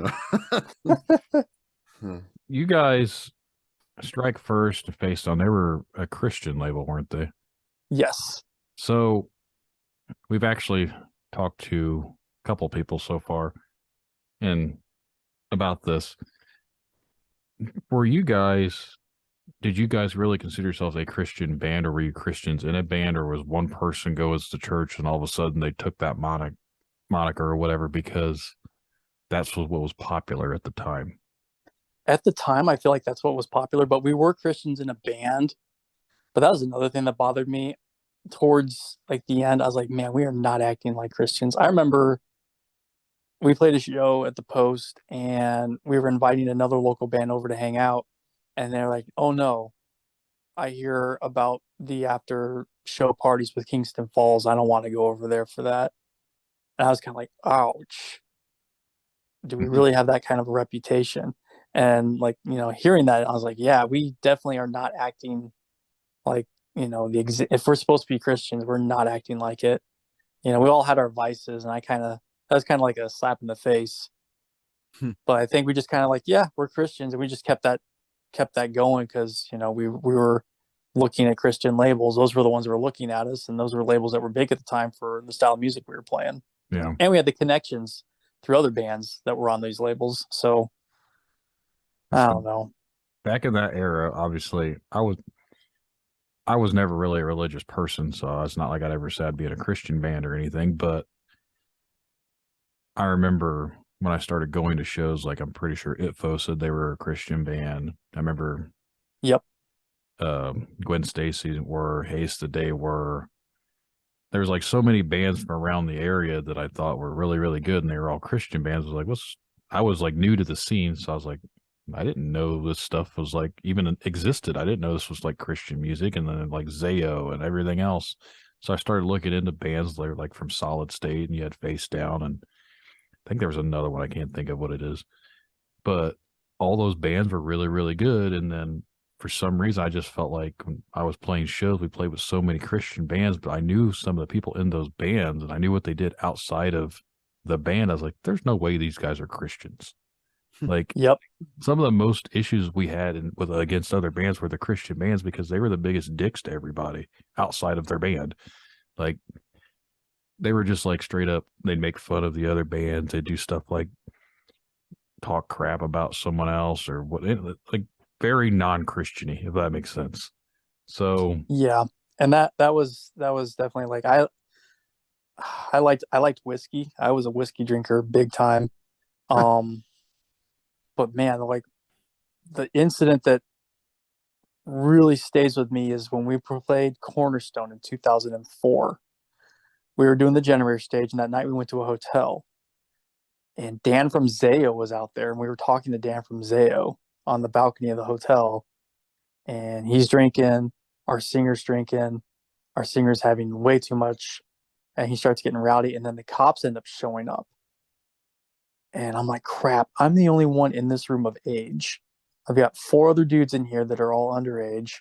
You guys, Strike First, Face On, they were a Christian label, weren't they? Yes. So we've actually talked to a couple people so far and about this. Did you guys really consider yourselves a Christian band, or were you Christians in a band, or was one person goes to church and all of a sudden they took that moniker or whatever because that's what was popular at the time? At the time, I feel like that's what was popular, but we were Christians in a band. But that was another thing that bothered me towards like the end. I was like, man, we are not acting like Christians. I remember we played a show at the Post and we were inviting another local band over to hang out. And they're like, oh no, I hear about the after show parties with Kingston Falls. I don't want to go over there for that. And I was kind of like, ouch. Do we really have that kind of a reputation? And like, hearing that, I was like, yeah, we definitely are not acting like, if we're supposed to be Christians, we're not acting like it. We all had our vices, and that was kind of like a slap in the face. But I think we just kind of like, yeah, we're Christians, and we just kept that going because we were looking at Christian labels. Those were the ones that were looking at us, and those were labels that were big at the time for the style of music we were playing. Yeah, and we had the connections through other bands that were on these labels. So I don't know. Back in that era, obviously, I was never really a religious person, so it's not like I'd ever said I'd be in a Christian band or anything. But I remember when I started going to shows, like I'm pretty sure ITFO said they were a Christian band. I remember, yep, Gwen Stacy were, Haste the Day were. There was like so many bands from around the area that I thought were really, really good, and they were all Christian bands. I was like new to the scene, so I was like, I didn't know this stuff was like even existed. I didn't know this was like Christian music, and then like Zayo and everything else. So I started looking into bands that were like from Solid State, and you had Face Down, and I think there was another one. I can't think of what it is, but all those bands were really, really good. And then for some reason, I just felt like when I was playing shows, we played with so many Christian bands, but I knew some of the people in those bands, and I knew what they did outside of the band. I was like, there's no way these guys are Christians. Like, yep, some of the most issues we had against other bands were the Christian bands because they were the biggest dicks to everybody outside of their band. Like, they were just like straight up, they'd make fun of the other bands. They'd do stuff like talk crap about someone else or what, like very non-Christian-y, if that makes sense. So yeah, and that was definitely like I liked whiskey. I was a whiskey drinker big time. But man, like the incident that really stays with me is when we played Cornerstone in 2004. We were doing the Generator stage, and that night we went to a hotel. And Dan from Zayo was out there, and we were talking to Dan from Zayo on the balcony of the hotel. And he's drinking, our singer's drinking, our singer's having way too much, and he starts getting rowdy, and then the cops end up showing up. And I'm like, crap, I'm the only one in this room of age. I've got 4 other dudes in here that are all underage.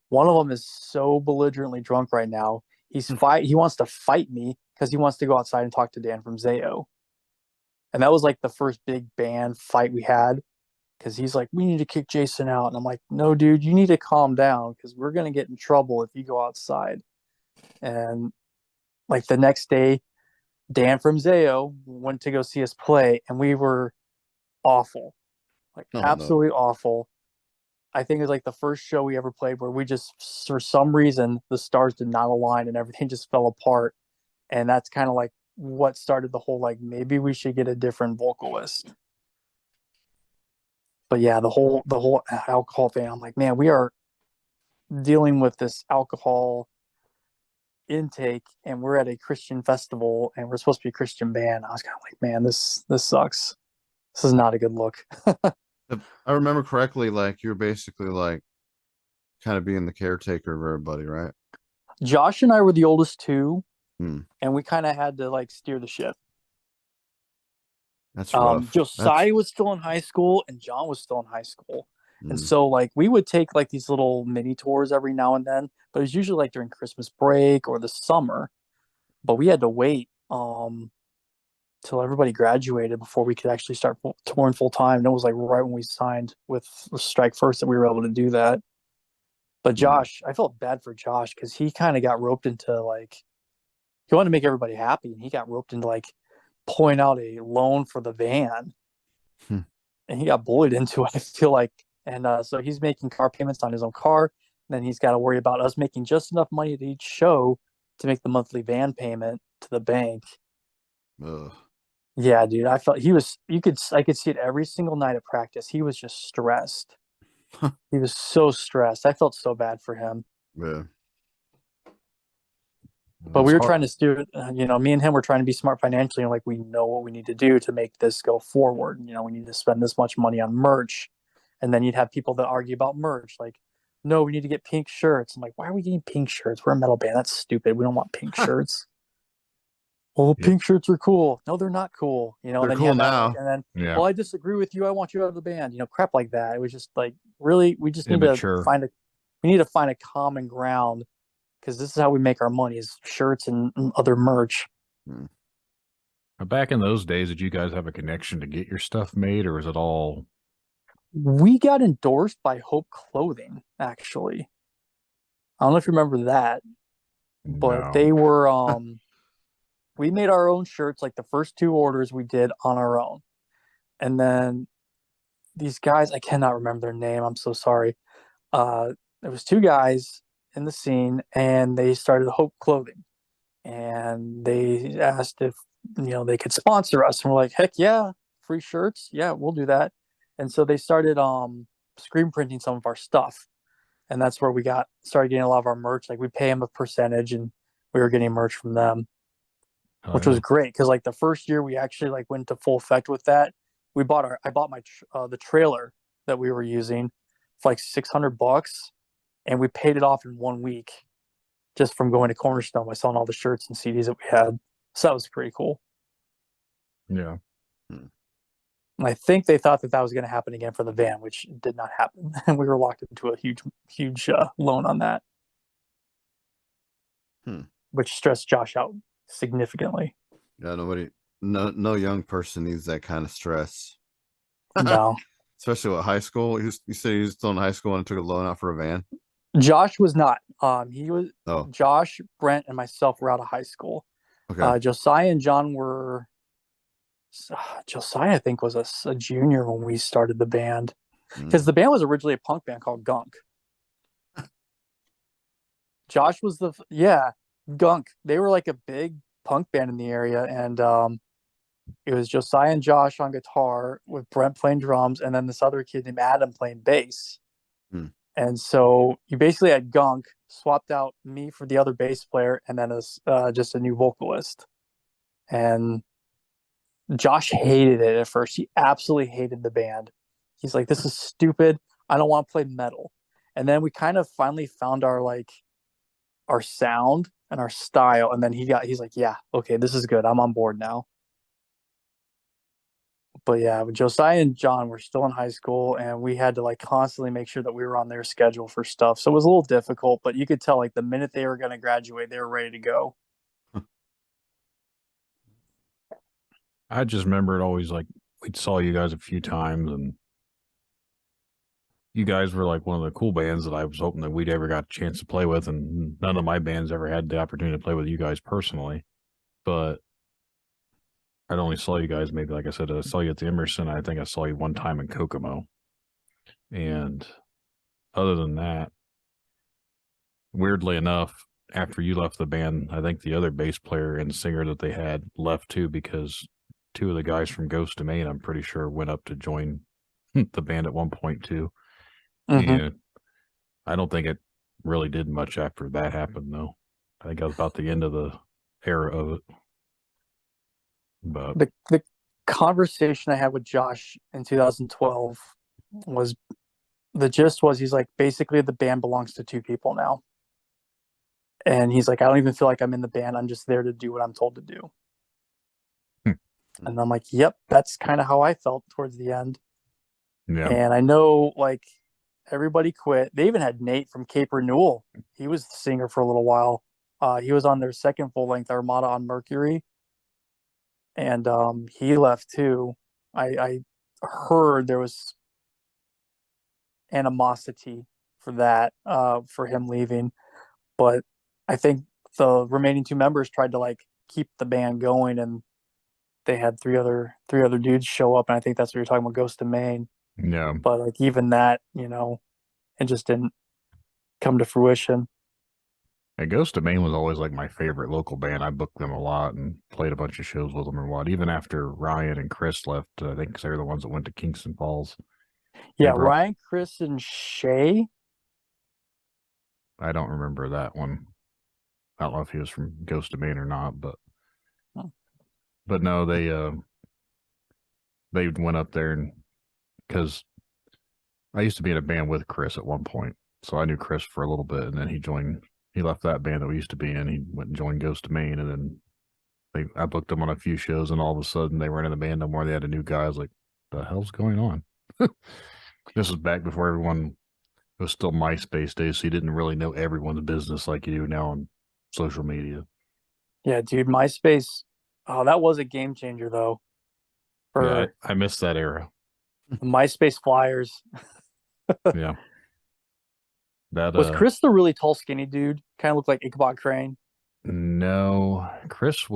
One of them is so belligerently drunk right now. He wants to fight me because he wants to go outside and talk to Dan from Zayo. And that was like the first big band fight we had because he's like, we need to kick Jason out. And I'm like, no, dude, you need to calm down because we're going to get in trouble if you go outside. And like the next day, Dan from Zayo went to go see us play, and we were awful, like absolutely awful. I think it was like the first show we ever played where we just, for some reason, the stars did not align and everything just fell apart. And that's kind of like what started the whole, like, maybe we should get a different vocalist. But yeah, the whole alcohol thing, I'm like, man, we are dealing with this alcohol intake and we're at a Christian festival and we're supposed to be a Christian band. I was kind of like, man, this sucks. This is not a good look. If I remember correctly, like you're basically like kind of being the caretaker of everybody, right? Josh and I were the oldest two, Hmm. and we kind of had to like steer the ship. That's rough. Josiah was still in high school and John was still in high school. And so like we would take like these little mini tours every now and then, but it was usually like during Christmas break or the summer. But we had to wait till everybody graduated before we could actually start touring full time. And it was like right when we signed with Strike First that we were able to do that. But Josh, I felt bad for Josh because he kind of got roped into like, he wanted to make everybody happy, and he got roped into like pulling out a loan for the van, and he got bullied into it, I feel like. And so he's making car payments on his own car. And then he's got to worry about us making just enough money at each show to make the monthly van payment to the bank. Ugh. Yeah, dude, I felt I could see it every single night at practice. He was just stressed. He was so stressed. I felt so bad for him. Yeah. But we were trying to steer, me and him were trying to be smart financially, and like we know what we need to do to make this go forward. We need to spend this much money on merch, and then you'd have people that argue about merch, like, no, we need to get pink shirts. I'm like, why are we getting pink shirts? We're a metal band. That's stupid. We don't want pink shirts. Well, pink shirts are cool. No, they're not cool. They're and then cool now. And then, well, I disagree with you. I want you out of the band. Crap like that. It was just like, really, we just need to find a common ground, because this is how we make our money, is shirts and other merch. Back in those days, did you guys have a connection to get your stuff made, or was it all? We got endorsed by Hope Clothing, actually. I don't know if you remember that, but they were, we made our own shirts, like the first 2 orders we did on our own. And then these guys, I cannot remember their name. I'm so sorry. There was 2 guys in the scene, and they started Hope Clothing, and they asked if they could sponsor us, and we're like, heck yeah, free shirts, yeah, we'll do that. And so they started screen printing some of our stuff, and that's where we started getting a lot of our merch. Like, we pay them a percentage, and we were getting merch from them, which was great, because like the first year we actually like went into full effect with that. I bought my the trailer that we were using for like $600, and we paid it off in 1 week just from going to Cornerstone by selling all the shirts and CDs that we had. So that was pretty cool. Yeah. And I think they thought that was going to happen again for the van, which did not happen. And we were locked into a huge loan on that, which stressed Josh out significantly. Yeah, no young person needs that kind of stress. No. Especially at high school. You said he was still in high school and took a loan out for a van? Josh was not. He was. Oh. Josh, Brent, and myself were out of high school. Okay. Josiah and John were. Josiah, I think, was a junior when we started the band, because the band was originally a punk band called Gough. Josh was Gough. They were like a big punk band in the area, and it was Josiah and Josh on guitar with Brent playing drums, and then this other kid named Adam playing bass. And so you basically had Gough, swapped out me for the other bass player, and then just a new vocalist. And Josh hated it at first. He absolutely hated the band. He's like, this is stupid. I don't want to play metal. And then we kind of finally found our sound and our style. And then he's like, yeah, okay, this is good. I'm on board now. But yeah, Josiah and John were still in high school, and we had to like constantly make sure that we were on their schedule for stuff. So it was a little difficult, but you could tell like the minute they were going to graduate, they were ready to go. I just remember it always like we saw you guys a few times, and you guys were like one of the cool bands that I was hoping that we'd ever got a chance to play with, and none of my bands ever had the opportunity to play with you guys personally. But I'd only saw you guys maybe, like I said, I saw you at the Emerson. I think I saw you one time in Kokomo. And other than that, weirdly enough, after you left the band, I think the other bass player and singer that they had left too, because two of the guys from Ghost Domain, I'm pretty sure, went up to join the band at one point too. Mm-hmm. And I don't think it really did much after that happened, though. I think that was about the end of the era of it. But The conversation I had with Josh in 2012 was the gist was he's like, basically the band belongs to two people now. And he's like, I don't even feel like I'm in the band. I'm just there to do what I'm told to do. And I'm like, yep, that's kind of how I felt towards the end. yeah, And I know like everybody quit. They even had Nate from Cape Renewal. He was the singer for a little while. He was on their second full length Armada on Mercury. And he left too. I heard there was animosity for that, for him leaving. But I think the remaining two members tried to like keep the band going, and they had three other dudes show up, and I think that's what you're talking about, Ghost of Maine. yeah. But like even that, it just didn't come to fruition. And Ghost of Maine was always like my favorite local band. I booked them a lot and played a bunch of shows with them and what. Even after Ryan and Chris left, I think they were the ones that went to Kingston Falls. Yeah, Ryan, Chris, and Shay. I don't remember that one. I don't know if he was from Ghost of Maine or not, but no, they went up there, and because I used to be in a band with Chris at one point, so I knew Chris for a little bit, and then he left that band that we used to be in. He went and joined Ghost of Maine, and then I booked them on a few shows, and all of a sudden they weren't in the band no more. They had a new guy. I was like, the hell's going on? This was back before everyone, it was still MySpace days, so you didn't really know everyone's business like you do now on social media. Yeah, dude, MySpace. Oh, that was a game changer though. Yeah, I missed that era. MySpace flyers. Yeah. That was Chris the really tall, skinny dude? Kind of looked like Ichabod Crane. No, Chris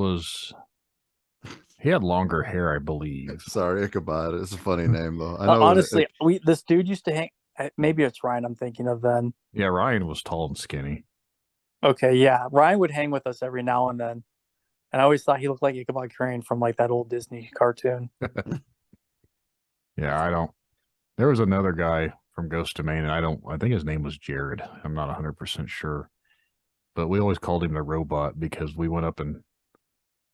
he had longer hair, I believe. Sorry, Ichabod. It's a funny name though. I know honestly, this dude used to hang. Maybe it's Ryan I'm thinking of then. Yeah, Ryan was tall and skinny. Okay, yeah, Ryan would hang with us every now and then, and I always thought he looked like Ichabod Crane from like that old Disney cartoon. Yeah, there was another guy from Ghost Domain, and I think his name was Jared. I'm not 100% sure. But we always called him the robot because we went up, and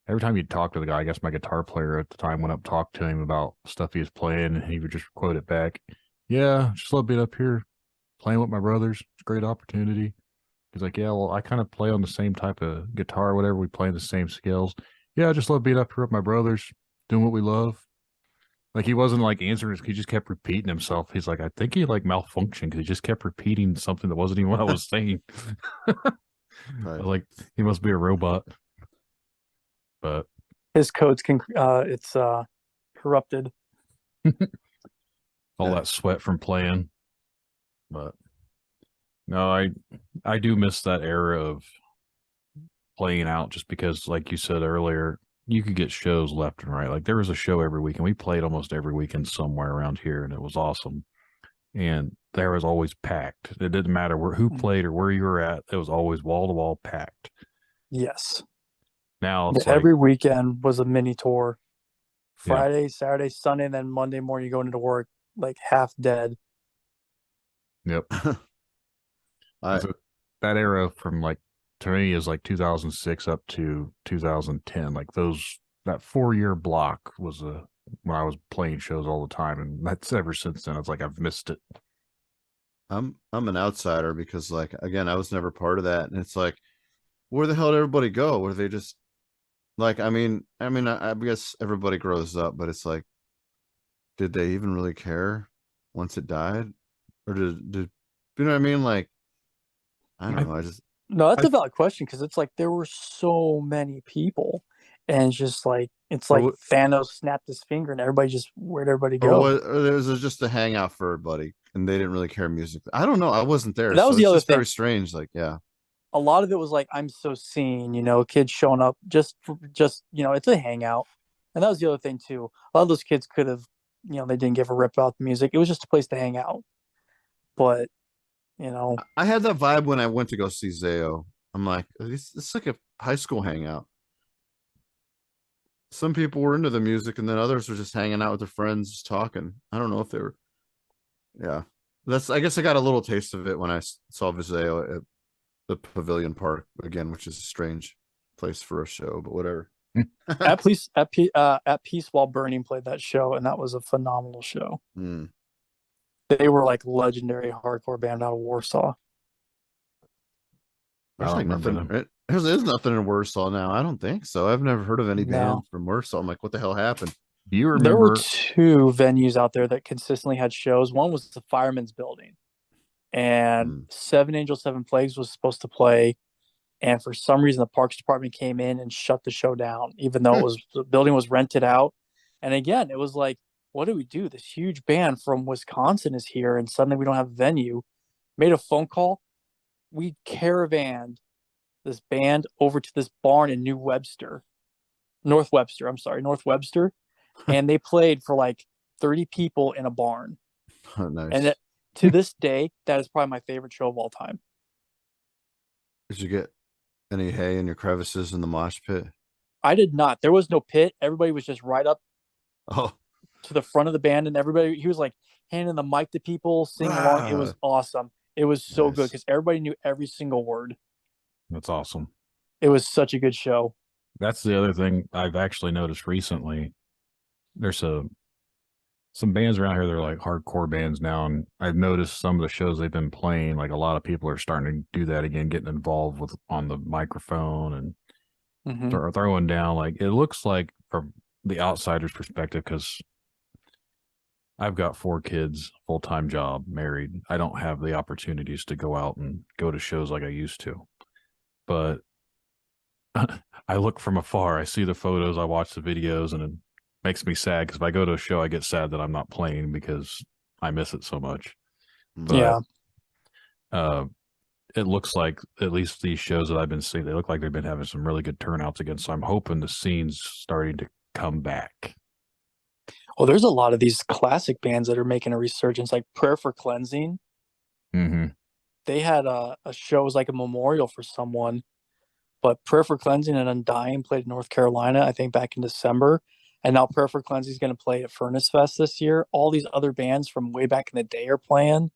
every time you'd talk to the guy, I guess my guitar player at the time went up, talked to him about stuff he was playing, and he would just quote it back. Yeah, just love being up here playing with my brothers. It's a great opportunity. He's like, yeah, well, I kind of play on the same type of guitar, whatever. We play the same scales. Yeah, I just love being up here with my brothers, doing what we love. Like, he wasn't like answering, he just kept repeating himself. He's like, I think he like malfunctioned because he just kept repeating something that wasn't even what I was saying. Right. Like, he must be a robot. But his codes can it's corrupted. All that sweat from playing. But no, I do miss that era of playing out, just because, like you said earlier, you could get shows left and right. Like, there was a show every weekend. We played almost every weekend somewhere around here, and it was awesome. And there was always packed. It didn't matter who played or where you were at. It was always wall to wall packed. Yes. Now it's every weekend was a mini tour. Friday, yeah. Saturday, Sunday, and then Monday morning you go into work like half dead. Yep. That era from like, to me, is like 2006 up to 2010. Like that 4-year block was when I was playing shows all the time, and that's ever since then. It's like I've missed it. I'm an outsider because, like, again, I was never part of that, and it's like, where the hell did everybody go? Were they just like, I mean, I guess everybody grows up, but it's like, did they even really care once it died, or did you know what I mean? Like, I don't know. I just No, that's a valid question because it's like there were so many people, and it's like Thanos snapped his finger and everybody just where'd everybody go? Or was it just a hangout for everybody and they didn't really care music? I don't know. I wasn't there, That so was the it's other just thing. very strange. Like, yeah, A lot of it was like I'm so seen, kids showing up just it's a hangout, and that was the other thing too. A lot of those kids could have, they didn't give a rip about the music. It was just a place to hang out, but I had that vibe when I went to go see Zayo. I'm like, it's like a high school hangout. Some people were into the music, and then others were just hanging out with their friends, just talking. I don't know if they were. Yeah, I guess I got a little taste of it when I saw Vizeo at the Pavilion Park again, which is a strange place for a show, but whatever. at Peace While Burning played that show, and that was a phenomenal show. Mm. They were like legendary hardcore band out of Warsaw. There's like nothing. There's nothing in Warsaw now. I don't think so. I've never heard of any band from Warsaw. I'm like, what the hell happened? Do you remember? There were two venues out there that consistently had shows. One was the Fireman's Building, and Seven Angels, Seven Plagues was supposed to play, and for some reason the Parks Department came in and shut the show down, even though the building was rented out. And again, it was like, what do we do? This huge band from Wisconsin is here, and suddenly we don't have a venue. Made a phone call. We caravanned this band over to this barn in North Webster, and they played for like 30 people in a barn. Oh, nice. And to this day, that is probably my favorite show of all time. Did you get any hay in your crevices in the mosh pit? I did not. There was no pit. Everybody was just right up to the front of the band, and he was like handing the mic to people, singing along. It was awesome. It was so good because everybody knew every single word. That's awesome. It was such a good show. That's the other thing I've actually noticed recently. There's some bands around here that are like hardcore bands now, and I've noticed some of the shows they've been playing, like a lot of people are starting to do that again, getting involved on the microphone and throwing down. Like, it looks like from the outsider's perspective, because I've got 4 kids, full-time job, married. I don't have the opportunities to go out and go to shows like I used to. But I look from afar, I see the photos, I watch the videos, and it makes me sad because if I go to a show, I get sad that I'm not playing because I miss it so much. But, it looks like at least these shows that I've been seeing, they look like they've been having some really good turnouts again. So I'm hoping the scene's starting to come back. Well, there's a lot of these classic bands that are making a resurgence, like Prayer for Cleansing. Mm-hmm. They had a show, it was like a memorial for someone, but Prayer for Cleansing and Undying played in North Carolina, I think back in December. And now Prayer for Cleansing is going to play at Furnace Fest this year. All these other bands from way back in the day are playing.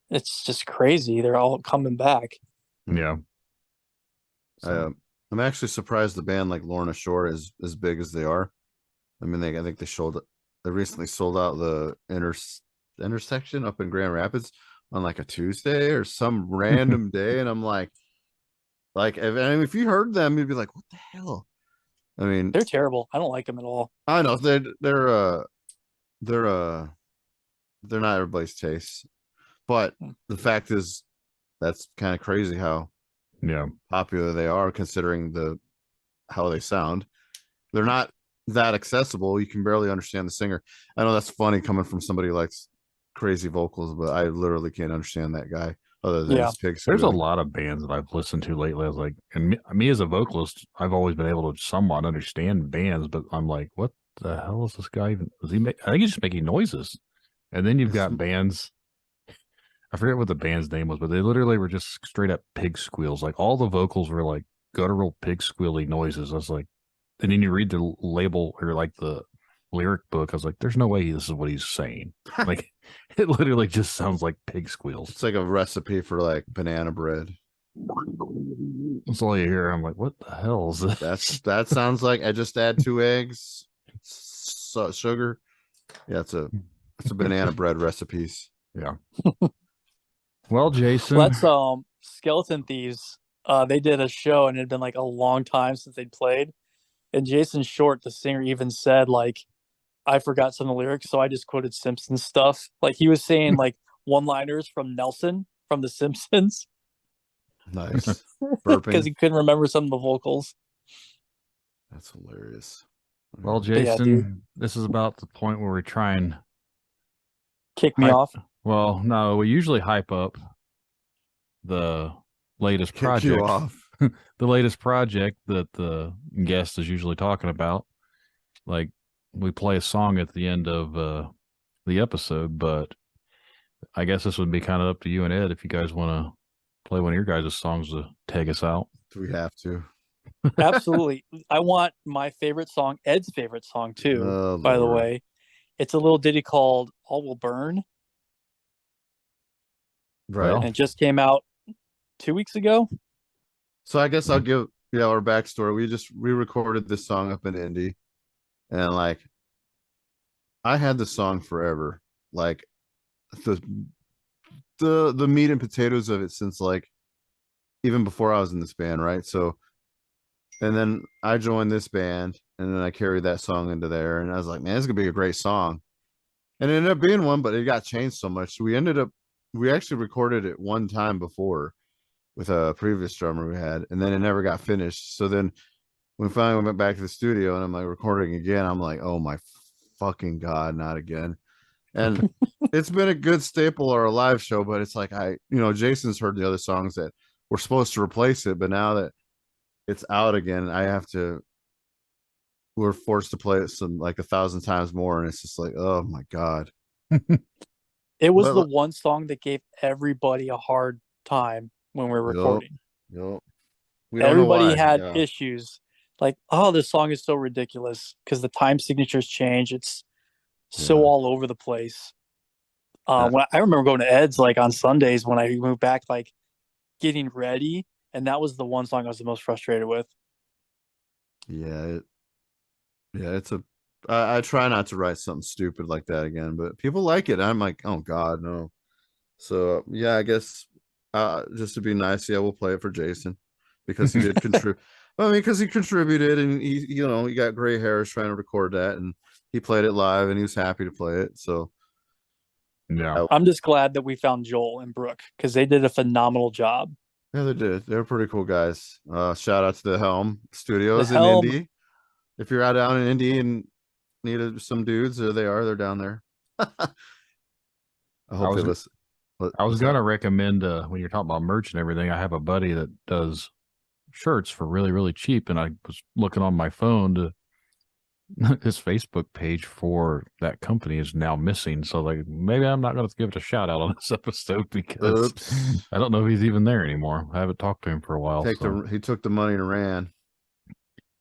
It's just crazy. They're all coming back. Yeah. So. I'm actually surprised the band like Lorna Shore is as big as they are. I mean, I think they recently sold out the intersection up in Grand Rapids on like a Tuesday or some random day, and I'm like, if you heard them, you'd be like, what the hell? I mean, they're terrible. I don't like them at all. I know they're not everybody's taste, but the fact is that's kind of crazy how popular they are considering how they sound. They're not that accessible. You can barely understand the singer. I know that's funny coming from somebody who likes crazy vocals, but I literally can't understand that guy other than his pigs. There's a lot of bands that I've listened to lately. I was like, and me as a vocalist, I've always been able to somewhat understand bands, but I'm like, what the hell is this guy even? I think he's just making noises. And then you've got bands. I forget what the band's name was, but they literally were just straight up pig squeals. Like all the vocals were like guttural pig squealy noises. I was like, and then you read the label or like the lyric book. I was like, there's no way this is what he's saying. Like it literally just sounds like pig squeals. It's like a recipe for like banana bread. That's all you hear. I'm like, what the hell is this? That sounds like I just add 2 eggs, sugar. Yeah, it's a banana bread recipes. Yeah. Well, Jason, that's Skeleton Thieves. They did a show and it had been like a long time since they'd played. And Jason Short, the singer, even said like, I forgot some of the lyrics, so I just quoted Simpsons stuff. Like he was saying like one-liners from Nelson from The Simpsons Nice. because Burping. he couldn't remember some of the vocals. That's hilarious. Well, But yeah, Jason, dude. this is about the point where we try and Kick me hype. off. Well, no, we usually hype up the latest Kick you project, off. the latest project that the guest is usually talking about. Like we play a song at the end of the episode, but I guess this would be kind of up to you and Ed if you guys want to play one of your guys' songs to take us out. Do we have to? Absolutely. I want my favorite song, Ed's favorite song too, Oh, by the Lord. way. It's a little ditty called All Will Burn. Right. And it just came out 2 weeks ago. So I guess I'll give our backstory. We recorded this song up in Indy, and like I had the song forever. Like the meat and potatoes of it since like even before I was in this band, right? So and then I joined this band and then I carried that song into there and I was like, man, it's gonna be a great song. And it ended up being one, but it got changed so much. So we actually recorded it one time before with a previous drummer we had, and then it never got finished. So then when finally went back to the studio and I'm like recording again, I'm like, oh my fucking God, not again. And it's been a good staple or a live show, but it's like Jason's heard the other songs that were supposed to replace it, but now that it's out again, we're forced to play it some like 1,000 times more, and it's just like, oh my God. It was the one song that gave everybody a hard time when we were recording. Yep. Everybody had issues. Like, oh, this song is so ridiculous because the time signatures change. It's so all over the place. When I remember going to Ed's like on Sundays when I moved back, like getting ready, and that was the one song I was the most frustrated with. I try not to write something stupid like that again, but people like it. I'm like, oh God, no. So yeah, I guess just to be nice, we'll play it for Jason because he did contribute. I mean, because he contributed and he got gray hairs trying to record that, and he played it live and he was happy to play it. So yeah, I'm just glad that we found Joel and Brooke because they did a phenomenal job. Yeah, they did. They're pretty cool guys. Shout out to the Helm Studios in Indy. If you're out down in Indy and need some dudes, there they are. They're down there. I hope they listen. I was gonna recommend when you're talking about merch and everything. I have a buddy that does shirts for really, really cheap, and I was looking on my phone to his Facebook page for that company is now missing. So like maybe I'm not going to give it a shout out on this episode because I don't know if he's even there anymore. I haven't talked to him for a while. He took the money and ran.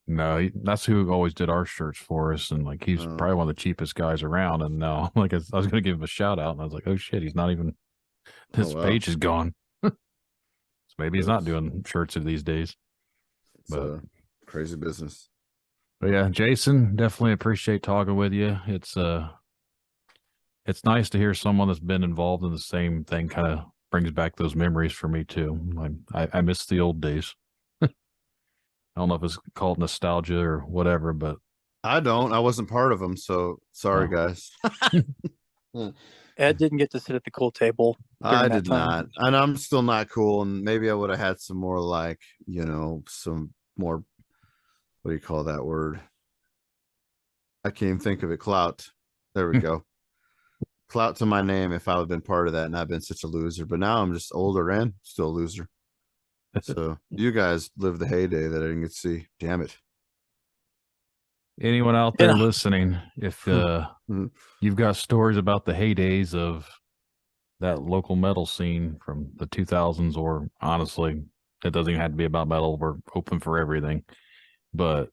No, that's who always did our shirts for us, and like he's probably one of the cheapest guys around. And now, like I was going to give him a shout out, and I was like, oh shit, he's not even. His page is gone. So maybe he's not doing shirts these days. But crazy business. But yeah, Jason, definitely appreciate talking with you. It's nice to hear someone that's been involved in the same thing. Kind of brings back those memories for me too. I miss the old days. I don't know if it's called nostalgia or whatever, but I don't. I wasn't part of them, so sorry, guys. Ed didn't get to sit at the cool table. I did not, and I'm still not cool. And maybe I would have had some more, like some more. What do you call that word? I can't even think of it. Clout. There we go. Clout to my name if I would have been part of that and I've been such a loser. But now I'm just older and still a loser. So you guys lived the heyday that I didn't get to see. Damn it. Anyone out there listening, if you've got stories about the heydays of that local metal scene from the 2000s, or honestly, it doesn't even have to be about metal. We're open for everything. But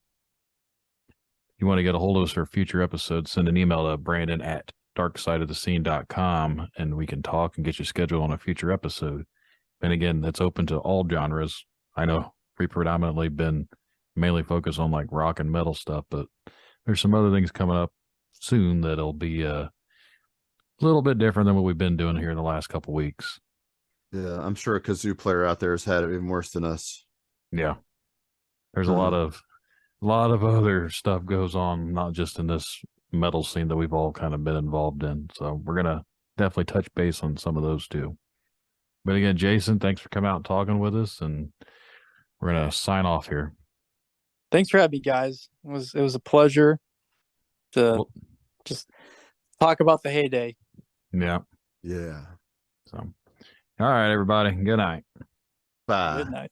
you want to get a hold of us for a future episode, send an email to brandon@darksideofthescene.com and we can talk and get you scheduled on a future episode. And again, that's open to all genres. I know we predominantly been mainly focused on like rock and metal stuff, but there's some other things coming up soon that'll be a little bit different than what we've been doing here in the last couple of weeks. Yeah, I'm sure a kazoo player out there has had it even worse than us. Yeah. There's a lot of other stuff goes on, not just in this metal scene that we've all kind of been involved in. So we're gonna definitely touch base on some of those too. But again, Jason, thanks for coming out and talking with us, and we're gonna sign off here. Thanks for having me, guys. It was a pleasure to just talk about the heyday. Yeah. Yeah. So, all right, everybody. Good night. Bye. Good night.